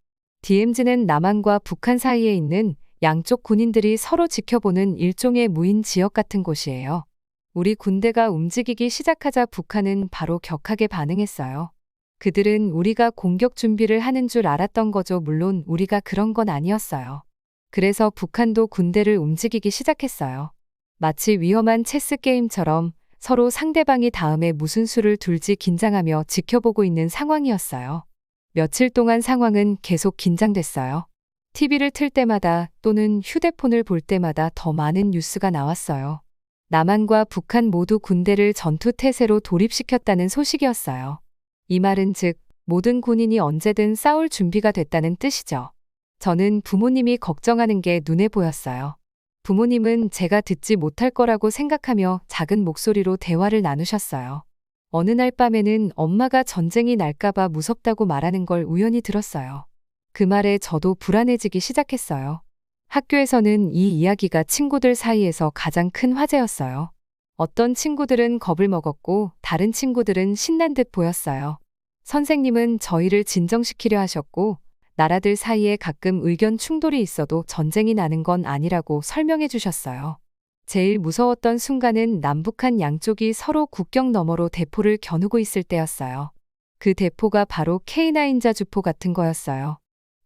DMZ는 남한과 북한 사이에 있는 양쪽 군인들이 서로 지켜보는 일종의 무인 지역 같은 곳이에요. 우리 군대가 움직이기 시작하자 북한은 바로 격하게 반응했어요. 그들은 우리가 공격 준비를 하는 줄 알았던 거죠. 물론 우리가 그런 건 아니었어요. 그래서 북한도 군대를 움직이기 시작했어요. 마치 위험한 체스 게임처럼 서로 상대방이 다음에 무슨 수를 둘지 긴장하며 지켜보고 있는 상황이었어요. 며칠 동안 상황은 계속 긴장됐어요. TV를 틀 때마다 또는 휴대폰을 볼 때마다 더 많은 뉴스가 나왔어요. 남한과 북한 모두 군대를 전투 태세로 돌입시켰다는 소식이었어요. 이 말은 즉 모든 군인이 언제든 싸울 준비가 됐다는 뜻이죠. 저는 부모님이 걱정하는 게 눈에 보였어요. 부모님은 제가 듣지 못할 거라고 생각하며 작은 목소리로 대화를 나누셨어요. 어느 날 밤에는 엄마가 전쟁이 날까봐 무섭다고 말하는 걸 우연히 들었어요. 그 말에 저도 불안해지기 시작했어요. 학교에서는 이 이야기가 친구들 사이에서 가장 큰 화제였어요. 어떤 친구들은 겁을 먹었고 다른 친구들은 신난 듯 보였어요. 선생님은 저희를 진정시키려 하셨고 나라들 사이에 가끔 의견 충돌이 있어도 전쟁이 나는 건 아니라고 설명해 주셨어요. 제일 무서웠던 순간은 남북한 양쪽이 서로 국경 너머로 대포를 겨누고 있을 때였어요. 그 대포가 바로 K9 자주포 같은 거였어요.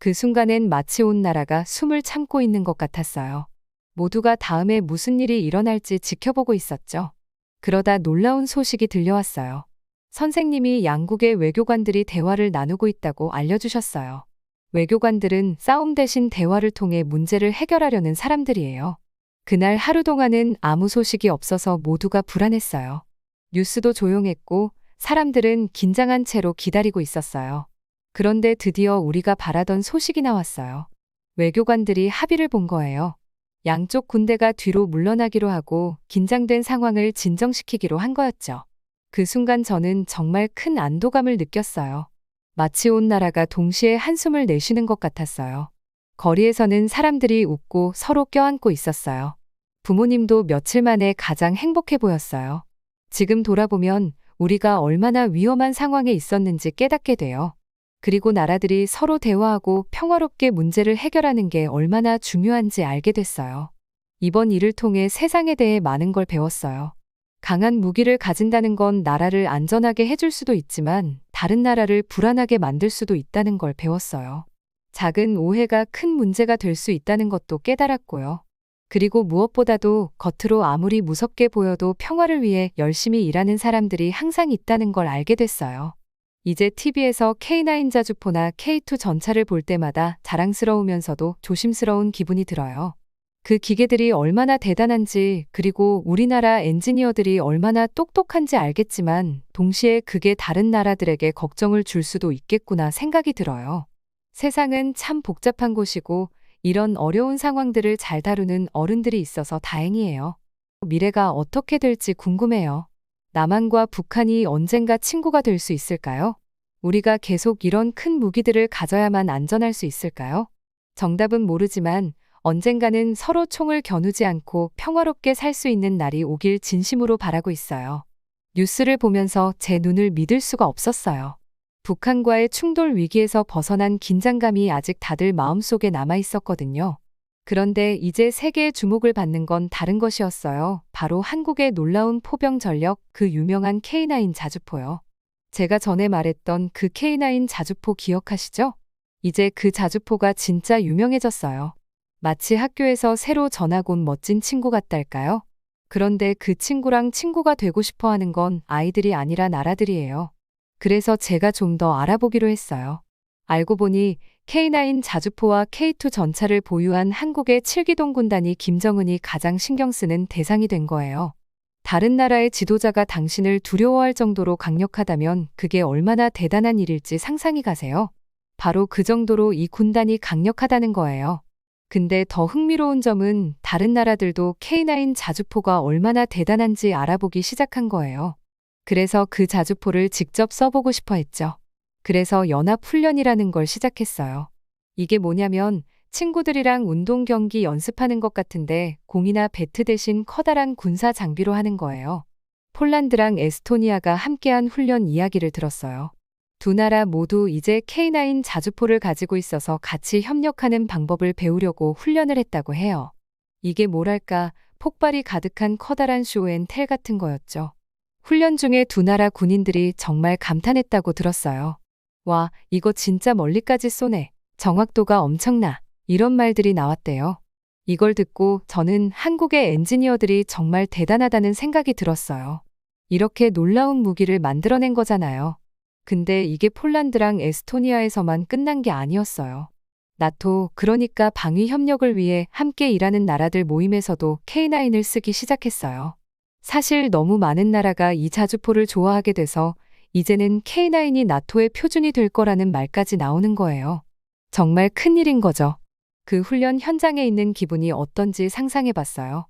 그 순간엔 마치 온 나라가 숨을 참고 있는 것 같았어요. 모두가 다음에 무슨 일이 일어날지 지켜보고 있었죠. 그러다 놀라운 소식이 들려왔어요. 선생님이 양국의 외교관들이 대화를 나누고 있다고 알려주셨어요. 외교관들은 싸움 대신 대화를 통해 문제를 해결하려는 사람들이에요. 그날 하루 동안은 아무 소식이 없어서 모두가 불안했어요. 뉴스도 조용했고 사람들은 긴장한 채로 기다리고 있었어요. 그런데 드디어 우리가 바라던 소식이 나왔어요. 외교관들이 합의를 본 거예요. 양쪽 군대가 뒤로 물러나기로 하고 긴장된 상황을 진정시키기로 한 거였죠. 그 순간 저는 정말 큰 안도감을 느꼈어요. 마치 온 나라가 동시에 한숨을 내쉬는 것 같았어요. 거리에서는 사람들이 웃고 서로 껴안고 있었어요. 부모님도 며칠 만에 가장 행복해 보였어요. 지금 돌아보면 우리가 얼마나 위험한 상황에 있었는지 깨닫게 돼요. 그리고 나라들이 서로 대화하고 평화롭게 문제를 해결하는 게 얼마나 중요한지 알게 됐어요. 이번 일을 통해 세상에 대해 많은 걸 배웠어요. 강한 무기를 가진다는 건 나라를 안전하게 해줄 수도 있지만 다른 나라를 불안하게 만들 수도 있다는 걸 배웠어요. 작은 오해가 큰 문제가 될 수 있다는 것도 깨달았고요. 그리고 무엇보다도 겉으로 아무리 무섭게 보여도 평화를 위해 열심히 일하는 사람들이 항상 있다는 걸 알게 됐어요. 이제 TV에서 K9 자주포나 K2 전차를 볼 때마다 자랑스러우면서도 조심스러운 기분이 들어요. 그 기계들이 얼마나 대단한지 그리고 우리나라 엔지니어들이 얼마나 똑똑한지 알겠지만 동시에 그게 다른 나라들에게 걱정을 줄 수도 있겠구나 생각이 들어요. 세상은 참 복잡한 곳이고 이런 어려운 상황들을 잘 다루는 어른들이 있어서 다행이에요. 미래가 어떻게 될지 궁금해요. 남한과 북한이 언젠가 친구가 될 수 있을까요? 우리가 계속 이런 큰 무기들을 가져야만 안전할 수 있을까요? 정답은 모르지만 언젠가는 서로 총을 겨누지 않고 평화롭게 살 수 있는 날이 오길 진심으로 바라고 있어요. 뉴스를 보면서 제 눈을 믿을 수가 없었어요. 북한과의 충돌 위기에서 벗어난 긴장감이 아직 다들 마음속에 남아 있었거든요. 그런데 이제 세계의 주목을 받는 건 다른 것이었어요. 바로 한국의 놀라운 포병 전력, 그 유명한 K9 자주포요. 제가 전에 말했던 그 K9 자주포 기억하시죠? 이제 그 자주포가 진짜 유명해졌어요. 마치 학교에서 새로 전학 온 멋진 친구 같달까요? 그런데 그 친구랑 친구가 되고 싶어 하는 건 아이들이 아니라 나라들이에요. 그래서 제가 좀 더 알아보기로 했어요. 알고 보니 K9 자주포와 K2 전차를 보유한 한국의 7기동 군단이 김정은이 가장 신경 쓰는 대상이 된 거예요. 다른 나라의 지도자가 당신을 두려워할 정도로 강력하다면 그게 얼마나 대단한 일일지 상상이 가세요? 바로 그 정도로 이 군단이 강력하다는 거예요. 근데 더 흥미로운 점은 다른 나라들도 K9 자주포가 얼마나 대단한지 알아보기 시작한 거예요. 그래서 그 자주포를 직접 써보고 싶어 했죠. 그래서 연합훈련이라는 걸 시작했어요. 이게 뭐냐면 친구들이랑 운동 경기 연습하는 것 같은데 공이나 배트 대신 커다란 군사 장비로 하는 거예요. 폴란드랑 에스토니아가 함께한 훈련 이야기를 들었어요. 두 나라 모두 이제 K9 자주포를 가지고 있어서 같이 협력하는 방법을 배우려고 훈련을 했다고 해요. 이게 뭐랄까 폭발이 가득한 커다란 쇼앤텔 같은 거였죠. 훈련 중에 두 나라 군인들이 정말 감탄했다고 들었어요. 와, 이거 진짜 멀리까지 쏘네. 정확도가 엄청나. 이런 말들이 나왔대요. 이걸 듣고 저는 한국의 엔지니어들이 정말 대단하다는 생각이 들었어요. 이렇게 놀라운 무기를 만들어낸 거잖아요. 근데 이게 폴란드랑 에스토니아에서만 끝난 게 아니었어요. 나토, 그러니까 방위 협력을 위해 함께 일하는 나라들 모임에서도 K9을 쓰기 시작했어요. 사실 너무 많은 나라가 이 자주포를 좋아하게 돼서 이제는 K9이 나토의 표준이 될 거라는 말까지 나오는 거예요. 정말 큰일인 거죠. 그 훈련 현장에 있는 기분이 어떤지 상상해 봤어요.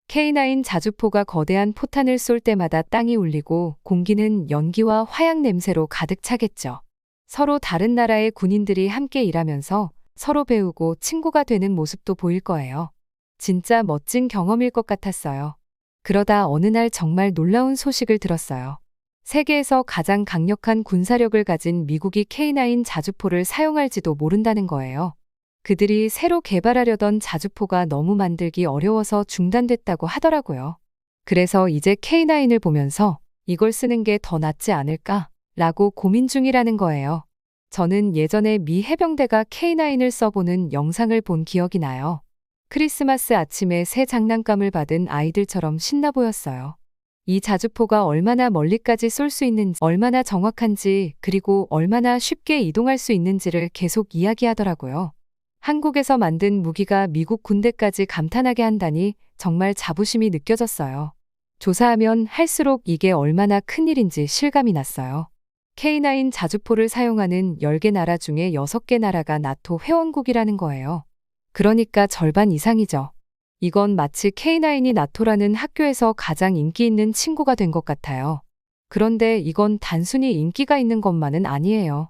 K9 자주포가 거대한 포탄을 쏠 때마다 땅이 울리고 공기는 연기와 화약 냄새로 가득 차겠죠. 서로 다른 나라의 군인들이 함께 일하면서 서로 배우고 친구가 되는 모습도 보일 거예요. 진짜 멋진 경험일 것 같았어요. 그러다 어느 날 정말 놀라운 소식을 들었어요. 세계에서 가장 강력한 군사력을 가진 미국이 K9 자주포를 사용할지도 모른다는 거예요. 그들이 새로 개발하려던 자주포가 너무 만들기 어려워서 중단됐다고 하더라고요. 그래서 이제 K9을 보면서 이걸 쓰는 게 더 낫지 않을까? 라고 고민 중이라는 거예요. 저는 예전에 미 해병대가 K9을 써보는 영상을 본 기억이 나요. 크리스마스 아침에 새 장난감을 받은 아이들처럼 신나 보였어요. 이 자주포가 얼마나 멀리까지 쏠 수 있는지, 얼마나 정확한지, 그리고 얼마나 쉽게 이동할 수 있는지를 계속 이야기하더라고요. 한국에서 만든 무기가 미국 군대까지 감탄하게 한다니 정말 자부심이 느껴졌어요. 조사하면 할수록 이게 얼마나 큰일인지 실감이 났어요. K9 자주포를 사용하는 10개 나라 중에 6개 나라가 나토 회원국이라는 거예요. 그러니까 절반 이상이죠. 이건 마치 K9이 나토라는 학교에서 가장 인기 있는 친구가 된 것 같아요. 그런데 이건 단순히 인기가 있는 것만은 아니에요.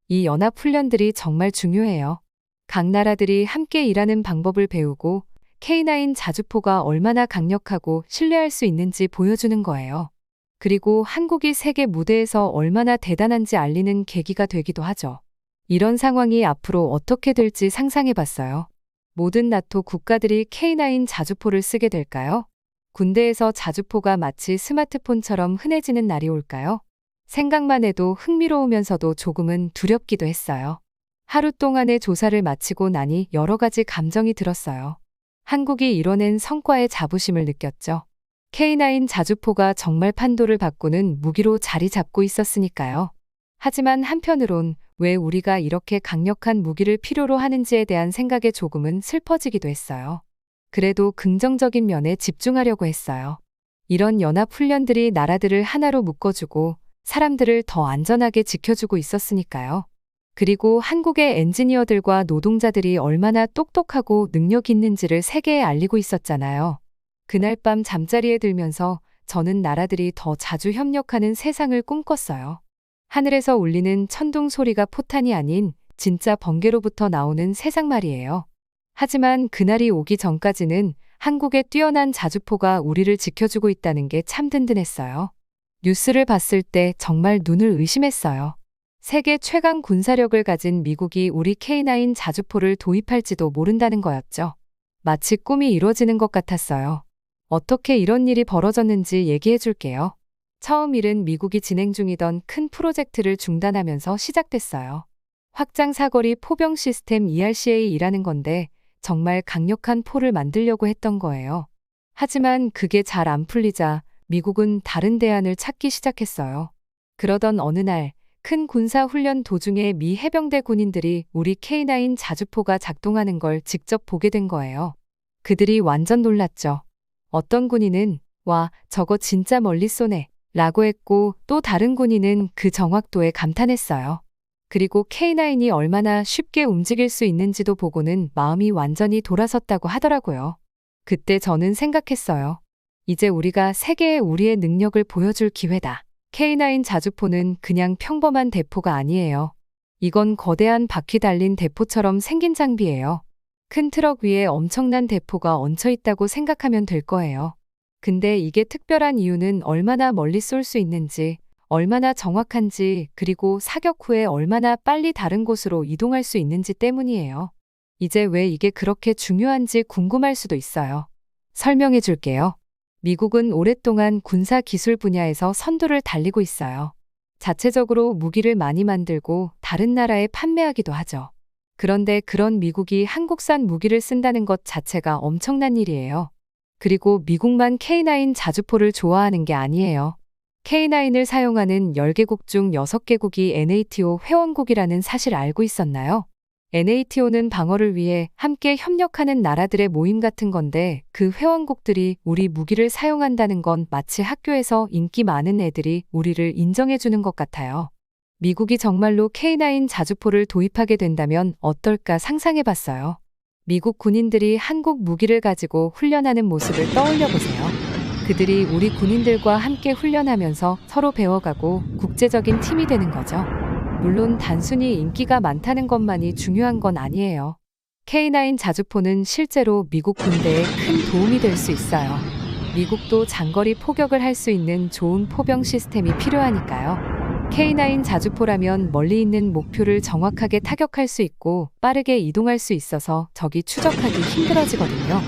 이 연합훈련들이 정말 중요해요. 각 나라들이 함께 일하는 방법을 배우고 K9 자주포가 얼마나 강력하고 신뢰할 수 있는지 보여주는 거예요. 그리고 한국이 세계 무대에서 얼마나 대단한지 알리는 계기가 되기도 하죠. 이런 상황이 앞으로 어떻게 될지 상상해 봤어요. 모든 나토 국가들이 K9 자주포를 쓰게 될까요? 군대에서 자주포가 마치 스마트폰처럼 흔해지는 날이 올까요? 생각만 해도 흥미로우면서도 조금은 두렵기도 했어요. 하루 동안의 조사를 마치고 나니 여러 가지 감정이 들었어요. 한국이 이뤄낸 성과에 자부심을 느꼈죠. K9 자주포가 정말 판도를 바꾸는 무기로 자리 잡고 있었으니까요. 하지만 한편으론 왜 우리가 이렇게 강력한 무기를 필요로 하는지에 대한 생각에 조금은 슬퍼지기도 했어요. 그래도 긍정적인 면에 집중하려고 했어요. 이런 연합훈련들이 나라들을 하나로 묶어주고 사람들을 더 안전하게 지켜주고 있었으니까요. 그리고 한국의 엔지니어들과 노동자들이 얼마나 똑똑하고 능력 있는지를 세계에 알리고 있었잖아요. 그날 밤 잠자리에 들면서 저는 나라들이 더 자주 협력하는 세상을 꿈꿨어요. 하늘에서 울리는 천둥 소리가 포탄이 아닌 진짜 번개로부터 나오는 세상 말이에요. 하지만 그날이 오기 전까지는 한국의 뛰어난 자주포가 우리를 지켜주고 있다는 게 참 든든했어요. 뉴스를 봤을 때 정말 눈을 의심했어요. 세계 최강 군사력을 가진 미국이 우리 K9 자주포를 도입할지도 모른다는 거였죠. 마치 꿈이 이루어지는 것 같았어요. 어떻게 이런 일이 벌어졌는지 얘기해 줄게요. 처음 일은 미국이 진행 중이던 큰 프로젝트를 중단하면서 시작됐어요. 확장 사거리 포병 시스템 ERCA이라는 건데 정말 강력한 포를 만들려고 했던 거예요. 하지만 그게 잘 안 풀리자 미국은 다른 대안을 찾기 시작했어요. 그러던 어느 날 큰 군사 훈련 도중에 미 해병대 군인들이 우리 K9 자주포가 작동하는 걸 직접 보게 된 거예요. 그들이 완전 놀랐죠. 어떤 군인은 와, 저거 진짜 멀리 쏘네 라고 했고 또 다른 군인은 그 정확도에 감탄했어요. 그리고 K9이 얼마나 쉽게 움직일 수 있는지도 보고는 마음이 완전히 돌아섰다고 하더라고요. 그때 저는 생각했어요. 이제 우리가 세계에 우리의 능력을 보여줄 기회다. K9 자주포는 그냥 평범한 대포가 아니에요. 이건 거대한 바퀴 달린 대포처럼 생긴 장비예요. 큰 트럭 위에 엄청난 대포가 얹혀 있다고 생각하면 될 거예요. 근데 이게 특별한 이유는 얼마나 멀리 쏠 수 있는지, 얼마나 정확한지, 그리고 사격 후에 얼마나 빨리 다른 곳으로 이동할 수 있는지 때문이에요. 이제 왜 이게 그렇게 중요한지 궁금할 수도 있어요. 설명해 줄게요. 미국은 오랫동안 군사 기술 분야에서 선두를 달리고 있어요. 자체적으로 무기를 많이 만들고 다른 나라에 판매하기도 하죠. 그런데 그런 미국이 한국산 무기를 쓴다는 것 자체가 엄청난 일이에요. 그리고 미국만 K9 자주포를 좋아하는 게 아니에요. K9을 사용하는 10개국 중 6개국이 NATO 회원국이라는 사실 알고 있었나요? NATO는 방어를 위해 함께 협력하는 나라들의 모임 같은 건데 그 회원국들이 우리 무기를 사용한다는 건 마치 학교에서 인기 많은 애들이 우리를 인정해 주는 것 같아요. 미국이 정말로 K9 자주포를 도입하게 된다면 어떨까 상상해 봤어요. 미국 군인들이 한국 무기를 가지고 훈련하는 모습을 떠올려 보세요. 그들이 우리 군인들과 함께 훈련하면서 서로 배워가고 국제적인 팀이 되는 거죠. 물론 단순히 인기가 많다는 것만이 중요한 건 아니에요. K9 자주포는 실제로 미국 군대에 큰 도움이 될 수 있어요. 미국도 장거리 포격을 할 수 있는 좋은 포병 시스템이 필요하니까요. K9 자주포라면 멀리 있는 목표를 정확하게 타격할 수 있고 빠르게 이동할 수 있어서 적이 추적하기 힘들어지거든요.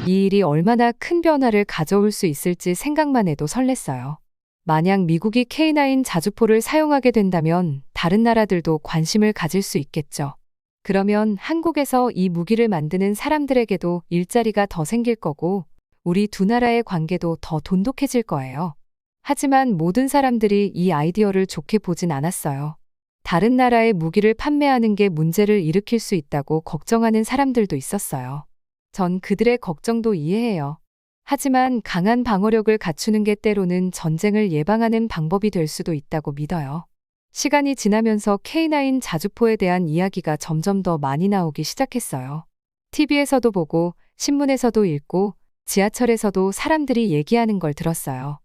이 일이 얼마나 큰 변화를 가져올 수 있을지 생각만 해도 설렜어요. 만약 미국이 K9 자주포를 사용하게 된다면 다른 나라들도 관심을 가질 수 있겠죠. 그러면 한국에서 이 무기를 만드는 사람들에게도 일자리가 더 생길 거고 우리 두 나라의 관계도 더 돈독해질 거예요. 하지만 모든 사람들이 이 아이디어를 좋게 보진 않았어요. 다른 나라의 무기를 판매하는 게 문제를 일으킬 수 있다고 걱정하는 사람들도 있었어요. 전 그들의 걱정도 이해해요. 하지만 강한 방어력을 갖추는 게 때로는 전쟁을 예방하는 방법이 될 수도 있다고 믿어요. 시간이 지나면서 K9 자주포에 대한 이야기가 점점 더 많이 나오기 시작했어요. TV에서도 보고 신문에서도 읽고 지하철에서도 사람들이 얘기하는 걸 들었어요.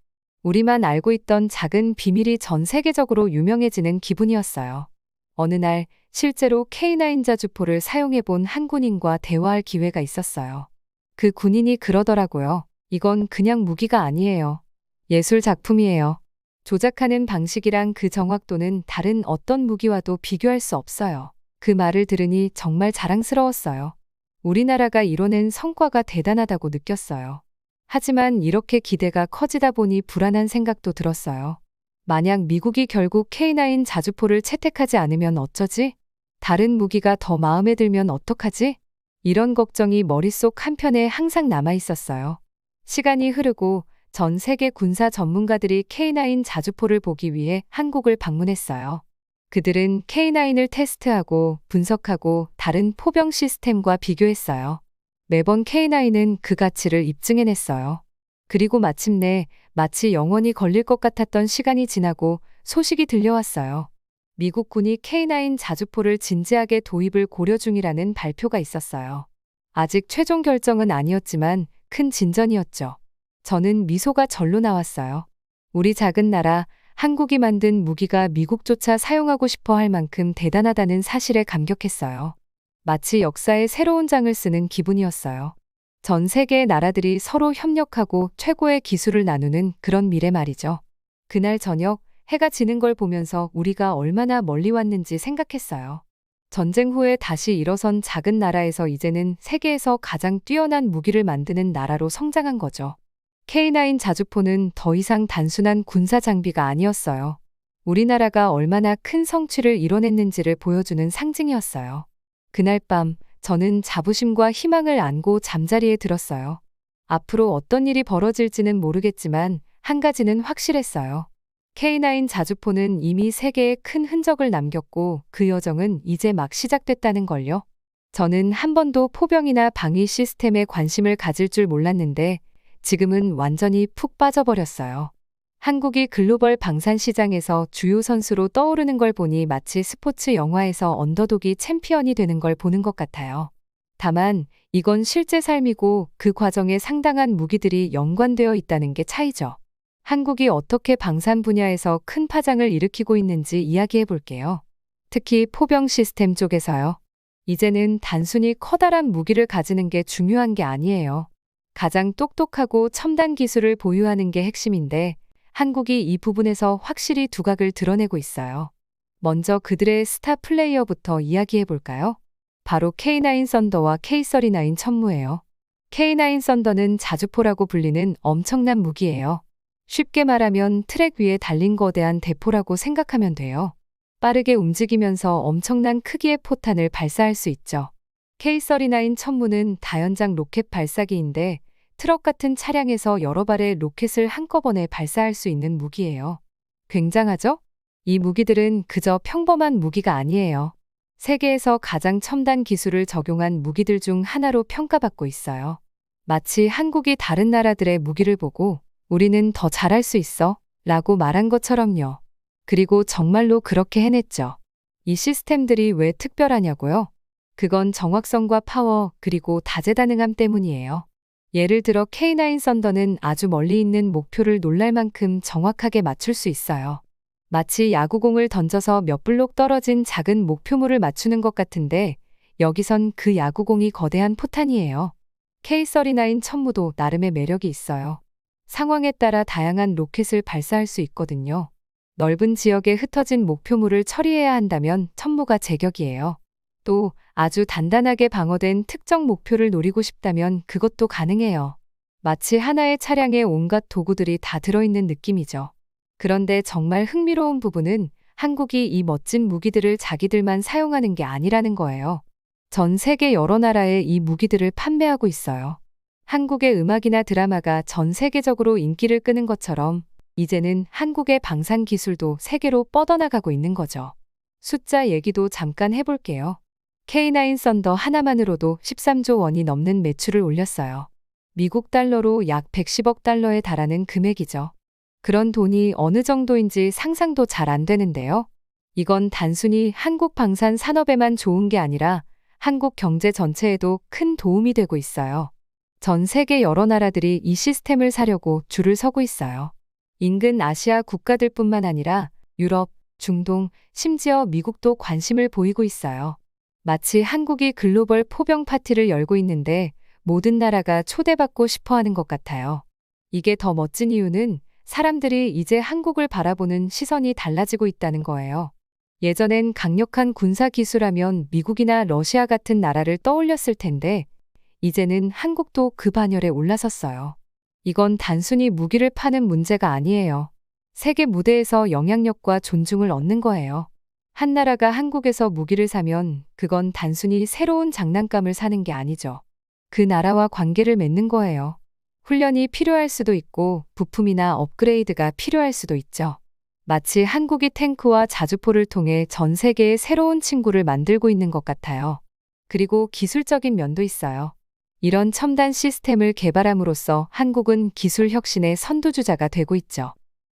우리만 알고 있던 작은 비밀이 전 세계적으로 유명해지는 기분이었어요. 어느 날 실제로 K9 자주포를 사용해본 한 군인과 대화할 기회가 있었어요. 그 군인이 그러더라고요. 이건 그냥 무기가 아니에요. 예술 작품이에요. 조작하는 방식이랑 그 정확도는 다른 어떤 무기와도 비교할 수 없어요. 그 말을 들으니 정말 자랑스러웠어요. 우리나라가 이뤄낸 성과가 대단하다고 느꼈어요. 하지만 이렇게 기대가 커지다 보니 불안한 생각도 들었어요. 만약 미국이 결국 K9 자주포를 채택하지 않으면 어쩌지? 다른 무기가 더 마음에 들면 어떡하지? 이런 걱정이 머릿속 한편에 항상 남아 있었어요. 시간이 흐르고 전 세계 군사 전문가들이 K9 자주포를 보기 위해 한국을 방문했어요. 그들은 K9을 테스트하고 분석하고 다른 포병 시스템과 비교했어요. 매번 K9은 그 가치를 입증해냈어요. 그리고 마침내 마치 영원히 걸릴 것 같았던 시간이 지나고 소식이 들려왔어요. 미국군이 K9 자주포를 진지하게 도입을 고려 중이라는 발표가 있었어요. 아직 최종 결정은 아니었지만 큰 진전이었죠. 저는 미소가 절로 나왔어요. 우리 작은 나라, 한국이 만든 무기가 미국조차 사용하고 싶어 할 만큼 대단하다는 사실에 감격했어요. 마치 역사의 새로운 장을 쓰는 기분이었어요. 전 세계의 나라들이 서로 협력하고 최고의 기술을 나누는 그런 미래 말이죠. 그날 저녁 해가 지는 걸 보면서 우리가 얼마나 멀리 왔는지 생각했어요. 전쟁 후에 다시 일어선 작은 나라에서 이제는 세계에서 가장 뛰어난 무기를 만드는 나라로 성장한 거죠. K9 자주포는 더 이상 단순한 군사 장비가 아니었어요. 우리나라가 얼마나 큰 성취를 이뤄냈는지를 보여주는 상징이었어요. 그날 밤 저는 자부심과 희망을 안고 잠자리에 들었어요. 앞으로 어떤 일이 벌어질지는 모르겠지만 한 가지는 확실했어요. K9 자주포는 이미 세계에 큰 흔적을 남겼고 그 여정은 이제 막 시작됐다는 걸요. 저는 한 번도 포병이나 방위 시스템에 관심을 가질 줄 몰랐는데 지금은 완전히 푹 빠져버렸어요. 한국이 글로벌 방산 시장에서 주요 선수로 떠오르는 걸 보니 마치 스포츠 영화에서 언더독이 챔피언이 되는 걸 보는 것 같아요. 다만 이건 실제 삶이고 그 과정에 상당한 무기들이 연관되어 있다는 게 차이죠. 한국이 어떻게 방산 분야에서 큰 파장을 일으키고 있는지 이야기해 볼게요. 특히 포병 시스템 쪽에서요. 이제는 단순히 커다란 무기를 가지는 게 중요한 게 아니에요. 가장 똑똑하고 첨단 기술을 보유하는 게 핵심인데 한국이 이 부분에서 확실히 두각을 드러내고 있어요. 먼저 그들의 스타 플레이어부터 이야기해 볼까요? 바로 K9 썬더와 K39 천무예요. K9 썬더는 자주포라고 불리는 엄청난 무기예요. 쉽게 말하면 트랙 위에 달린 거대한 대포라고 생각하면 돼요. 빠르게 움직이면서 엄청난 크기의 포탄을 발사할 수 있죠. K39 천무는 다연장 로켓 발사기인데 트럭 같은 차량에서 여러 발의 로켓을 한꺼번에 발사할 수 있는 무기예요. 굉장하죠? 이 무기들은 그저 평범한 무기가 아니에요. 세계에서 가장 첨단 기술을 적용한 무기들 중 하나로 평가받고 있어요. 마치 한국이 다른 나라들의 무기를 보고 우리는 더 잘할 수 있어 라고 말한 것처럼요. 그리고 정말로 그렇게 해냈죠. 이 시스템들이 왜 특별하냐고요? 그건 정확성과 파워 그리고 다재다능함 때문이에요. 예를 들어 K9 썬더는 아주 멀리 있는 목표를 놀랄 만큼 정확하게 맞출 수 있어요. 마치 야구공을 던져서 몇 블록 떨어진 작은 목표물을 맞추는 것 같은데 여기선 그 야구공이 거대한 포탄이에요. K39 천무도 나름의 매력이 있어요. 상황에 따라 다양한 로켓을 발사할 수 있거든요. 넓은 지역에 흩어진 목표물을 처리해야 한다면 천무가 제격이에요. 또 아주 단단하게 방어된 특정 목표를 노리고 싶다면 그것도 가능해요. 마치 하나의 차량에 온갖 도구들이 다 들어있는 느낌이죠. 그런데 정말 흥미로운 부분은 한국이 이 멋진 무기들을 자기들만 사용하는 게 아니라는 거예요. 전 세계 여러 나라에 이 무기들을 판매하고 있어요. 한국의 음악이나 드라마가 전 세계적으로 인기를 끄는 것처럼 이제는 한국의 방산 기술도 세계로 뻗어나가고 있는 거죠. 숫자 얘기도 잠깐 해볼게요. K9 썬더 하나만으로도 13조 원이 넘는 매출을 올렸어요. 미국 달러로 약 110억 달러에 달하는 금액이죠. 그런 돈이 어느 정도인지 상상도 잘 안 되는데요. 이건 단순히 한국 방산 산업에만 좋은 게 아니라 한국 경제 전체에도 큰 도움이 되고 있어요. 전 세계 여러 나라들이 이 시스템을 사려고 줄을 서고 있어요. 인근 아시아 국가들뿐만 아니라 유럽, 중동, 심지어 미국도 관심을 보이고 있어요. 마치 한국이 글로벌 포병 파티를 열고 있는데 모든 나라가 초대받고 싶어 하는 것 같아요. 이게 더 멋진 이유는 사람들이 이제 한국을 바라보는 시선이 달라지고 있다는 거예요. 예전엔 강력한 군사 기술하면 미국이나 러시아 같은 나라를 떠올렸을 텐데 이제는 한국도 그 반열에 올라섰어요. 이건 단순히 무기를 파는 문제가 아니에요. 세계 무대에서 영향력과 존중을 얻는 거예요. 한 나라가 한국에서 무기를 사면 그건 단순히 새로운 장난감을 사는 게 아니죠. 그 나라와 관계를 맺는 거예요. 훈련이 필요할 수도 있고 부품이나 업그레이드가 필요할 수도 있죠. 마치 한국이 탱크와 자주포를 통해 전 세계의 새로운 친구를 만들고 있는 것 같아요. 그리고 기술적인 면도 있어요. 이런 첨단 시스템을 개발함으로써 한국은 기술 혁신의 선두주자가 되고 있죠.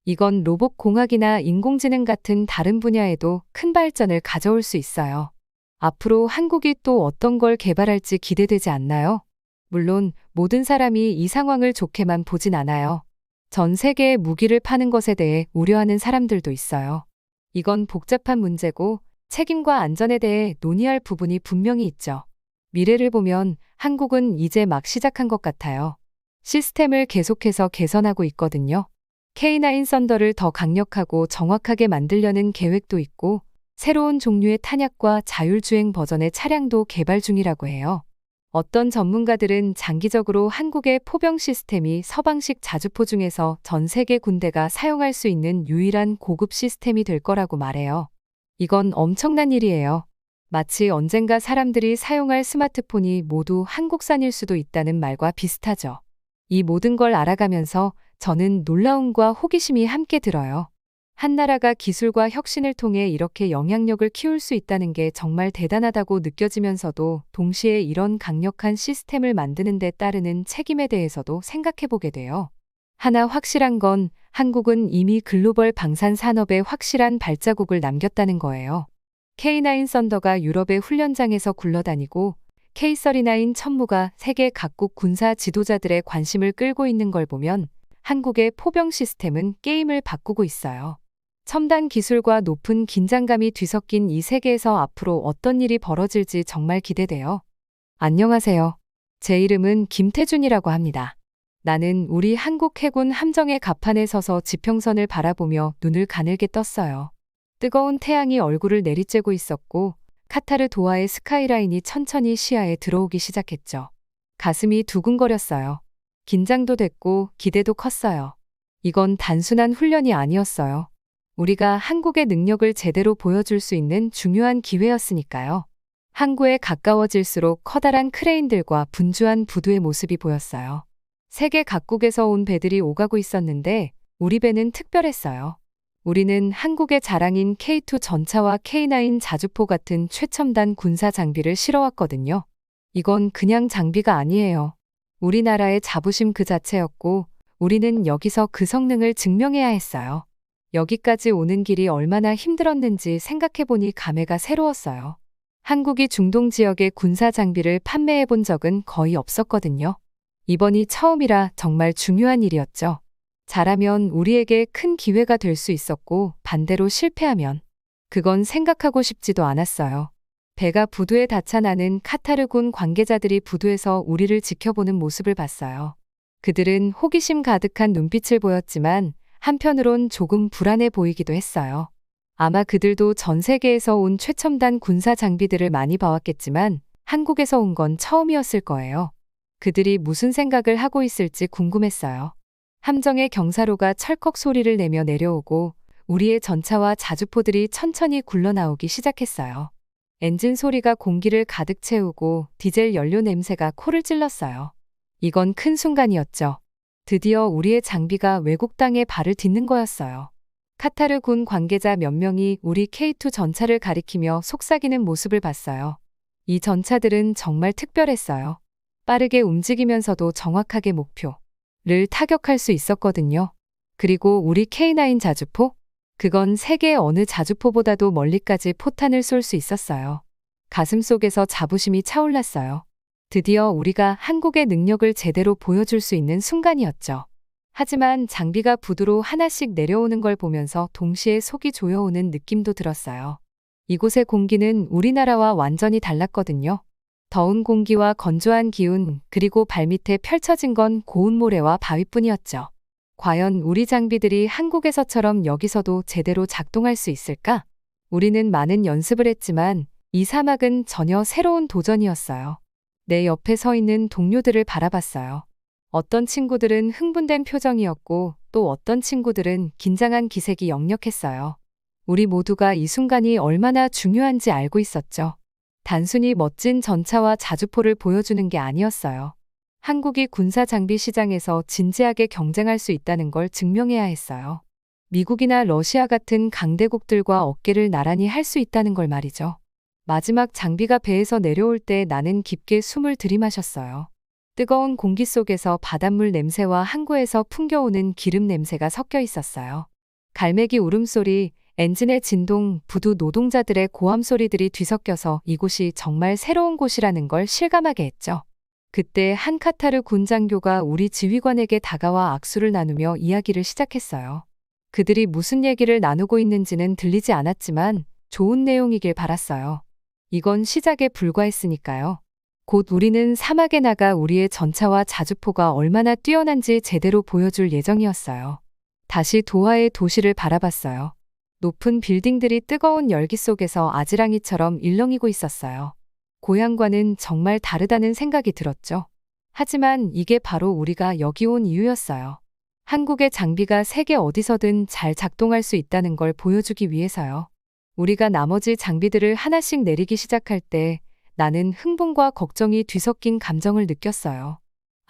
이건 로봇 공학이나 인공지능 같은 다른 분야에도 큰 발전을 가져올 수 있어요. 앞으로 한국이 또 어떤 걸 개발할지 기대되지 않나요? 물론 모든 사람이 이 상황을 좋게만 보진 않아요. 전 세계에 무기를 파는 것에 대해 우려하는 사람들도 있어요. 이건 복잡한 문제고 책임과 안전에 대해 논의할 부분이 분명히 있죠. 미래를 보면 한국은 이제 막 시작한 것 같아요. 시스템을 계속해서 개선하고 있거든요. K9 썬더를 더 강력하고 정확하게 만들려는 계획도 있고 새로운 종류의 탄약과 자율주행 버전의 차량도 개발 중이라고 해요. 어떤 전문가들은 장기적으로 한국의 포병 시스템이 서방식 자주포 중에서 전 세계 군대가 사용할 수 있는 유일한 고급 시스템이 될 거라고 말해요. 이건 엄청난 일이에요. 마치 언젠가 사람들이 사용할 스마트폰이 모두 한국산일 수도 있다는 말과 비슷하죠. 이 모든 걸 알아가면서 저는 놀라움과 호기심이 함께 들어요. 한 나라가 기술과 혁신을 통해 이렇게 영향력을 키울 수 있다는 게 정말 대단하다고 느껴지면서도 동시에 이런 강력한 시스템을 만드는 데 따르는 책임에 대해서도 생각해 보게 돼요. 하나 확실한 건 한국은 이미 글로벌 방산 산업에 확실한 발자국을 남겼다는 거예요. K9 썬더가 유럽의 훈련장에서 굴러다니고 K39 천무가 세계 각국 군사 지도자들의 관심을 끌고 있는 걸 보면 한국의 포병 시스템은 게임을 바꾸고 있어요. 첨단 기술과 높은 긴장감이 뒤섞인 이 세계에서 앞으로 어떤 일이 벌어질지 정말 기대돼요. 안녕하세요. 제 이름은 김태준이라고 합니다. 나는 우리 한국 해군 함정의 갑판에 서서 지평선을 바라보며 눈을 가늘게 떴어요. 뜨거운 태양이 얼굴을 내리쬐고 있었고 카타르 도하의 스카이라인이 천천히 시야에 들어오기 시작했죠. 가슴이 두근거렸어요. 긴장도 됐고 기대도 컸어요. 이건 단순한 훈련이 아니었어요. 우리가 한국의 능력을 제대로 보여줄 수 있는 중요한 기회였으니까요. 항구에 가까워질수록 커다란 크레인들과 분주한 부두의 모습이 보였어요. 세계 각국에서 온 배들이 오가고 있었는데 우리 배는 특별했어요. 우리는 한국의 자랑인 K2 전차와 K9 자주포 같은 최첨단 군사 장비를 실어왔거든요. 이건 그냥 장비가 아니에요. 우리나라의 자부심 그 자체였고 우리는 여기서 그 성능을 증명해야 했어요. 여기까지 오는 길이 얼마나 힘들었는지 생각해보니 감회가 새로웠어요. 한국이 중동 지역의 군사 장비를 판매해 본 적은 거의 없었거든요. 이번이 처음이라 정말 중요한 일이었죠. 잘하면 우리에게 큰 기회가 될 수 있었고 반대로 실패하면 그건 생각하고 싶지도 않았어요. 배가 부두에 닿자 나는 카타르군 관계자들이 부두에서 우리를 지켜보는 모습을 봤어요. 그들은 호기심 가득한 눈빛을 보였지만 한편으론 조금 불안해 보이기도 했어요. 아마 그들도 전 세계에서 온 최첨단 군사 장비들을 많이 봐왔겠지만 한국에서 온 건 처음이었을 거예요. 그들이 무슨 생각을 하고 있을지 궁금했어요. 함정의 경사로가 철컥 소리를 내며 내려오고 우리의 전차와 자주포들이 천천히 굴러나오기 시작했어요. 엔진 소리가 공기를 가득 채우고 디젤 연료 냄새가 코를 찔렀어요. 이건 큰 순간이었죠. 드디어 우리의 장비가 외국 땅에 발을 딛는 거였어요. 카타르 군 관계자 몇 명이 우리 K2 전차를 가리키며 속삭이는 모습을 봤어요. 이 전차들은 정말 특별했어요. 빠르게 움직이면서도 정확하게 목표를 타격할 수 있었거든요. 그리고 우리 K9 자주포? 그건 세계 어느 자주포보다도 멀리까지 포탄을 쏠 수 있었어요. 가슴속에서 자부심이 차올랐어요. 드디어 우리가 한국의 능력을 제대로 보여줄 수 있는 순간이었죠. 하지만 장비가 부두로 하나씩 내려오는 걸 보면서 동시에 속이 조여오는 느낌도 들었어요. 이곳의 공기는 우리나라와 완전히 달랐거든요. 더운 공기와 건조한 기운, 그리고 발밑에 펼쳐진 건 고운 모래와 바위뿐이었죠. 과연 우리 장비들이 한국에서처럼 여기서도 제대로 작동할 수 있을까? 우리는 많은 연습을 했지만 이 사막은 전혀 새로운 도전이었어요. 내 옆에 서 있는 동료들을 바라봤어요. 어떤 친구들은 흥분된 표정이었고 또 어떤 친구들은 긴장한 기색이 역력했어요. 우리 모두가 이 순간이 얼마나 중요한지 알고 있었죠. 단순히 멋진 전차와 자주포를 보여주는 게 아니었어요. 한국이 군사 장비 시장에서 진지하게 경쟁할 수 있다는 걸 증명해야 했어요. 미국이나 러시아 같은 강대국들과 어깨를 나란히 할 수 있다는 걸 말이죠. 마지막 장비가 배에서 내려올 때 나는 깊게 숨을 들이마셨어요. 뜨거운 공기 속에서 바닷물 냄새와 항구에서 풍겨오는 기름 냄새가 섞여 있었어요. 갈매기 울음소리, 엔진의 진동, 부두 노동자들의 고함 소리들이 뒤섞여서 이곳이 정말 새로운 곳이라는 걸 실감하게 했죠. 그때 한 카타르 군 장교가 우리 지휘관에게 다가와 악수를 나누며 이야기를 시작했어요. 그들이 무슨 얘기를 나누고 있는지는 들리지 않았지만 좋은 내용이길 바랐어요. 이건 시작에 불과했으니까요. 곧 우리는 사막에 나가 우리의 전차와 자주포가 얼마나 뛰어난지 제대로 보여줄 예정이었어요. 다시 도하의 도시를 바라봤어요. 높은 빌딩들이 뜨거운 열기 속에서 아지랑이처럼 일렁이고 있었어요. 고향과는 정말 다르다는 생각이 들었죠. 하지만 이게 바로 우리가 여기 온 이유였어요. 한국의 장비가 세계 어디서든 잘 작동할 수 있다는 걸 보여주기 위해서요. 우리가 나머지 장비들을 하나씩 내리기 시작할 때 나는 흥분과 걱정이 뒤섞인 감정을 느꼈어요.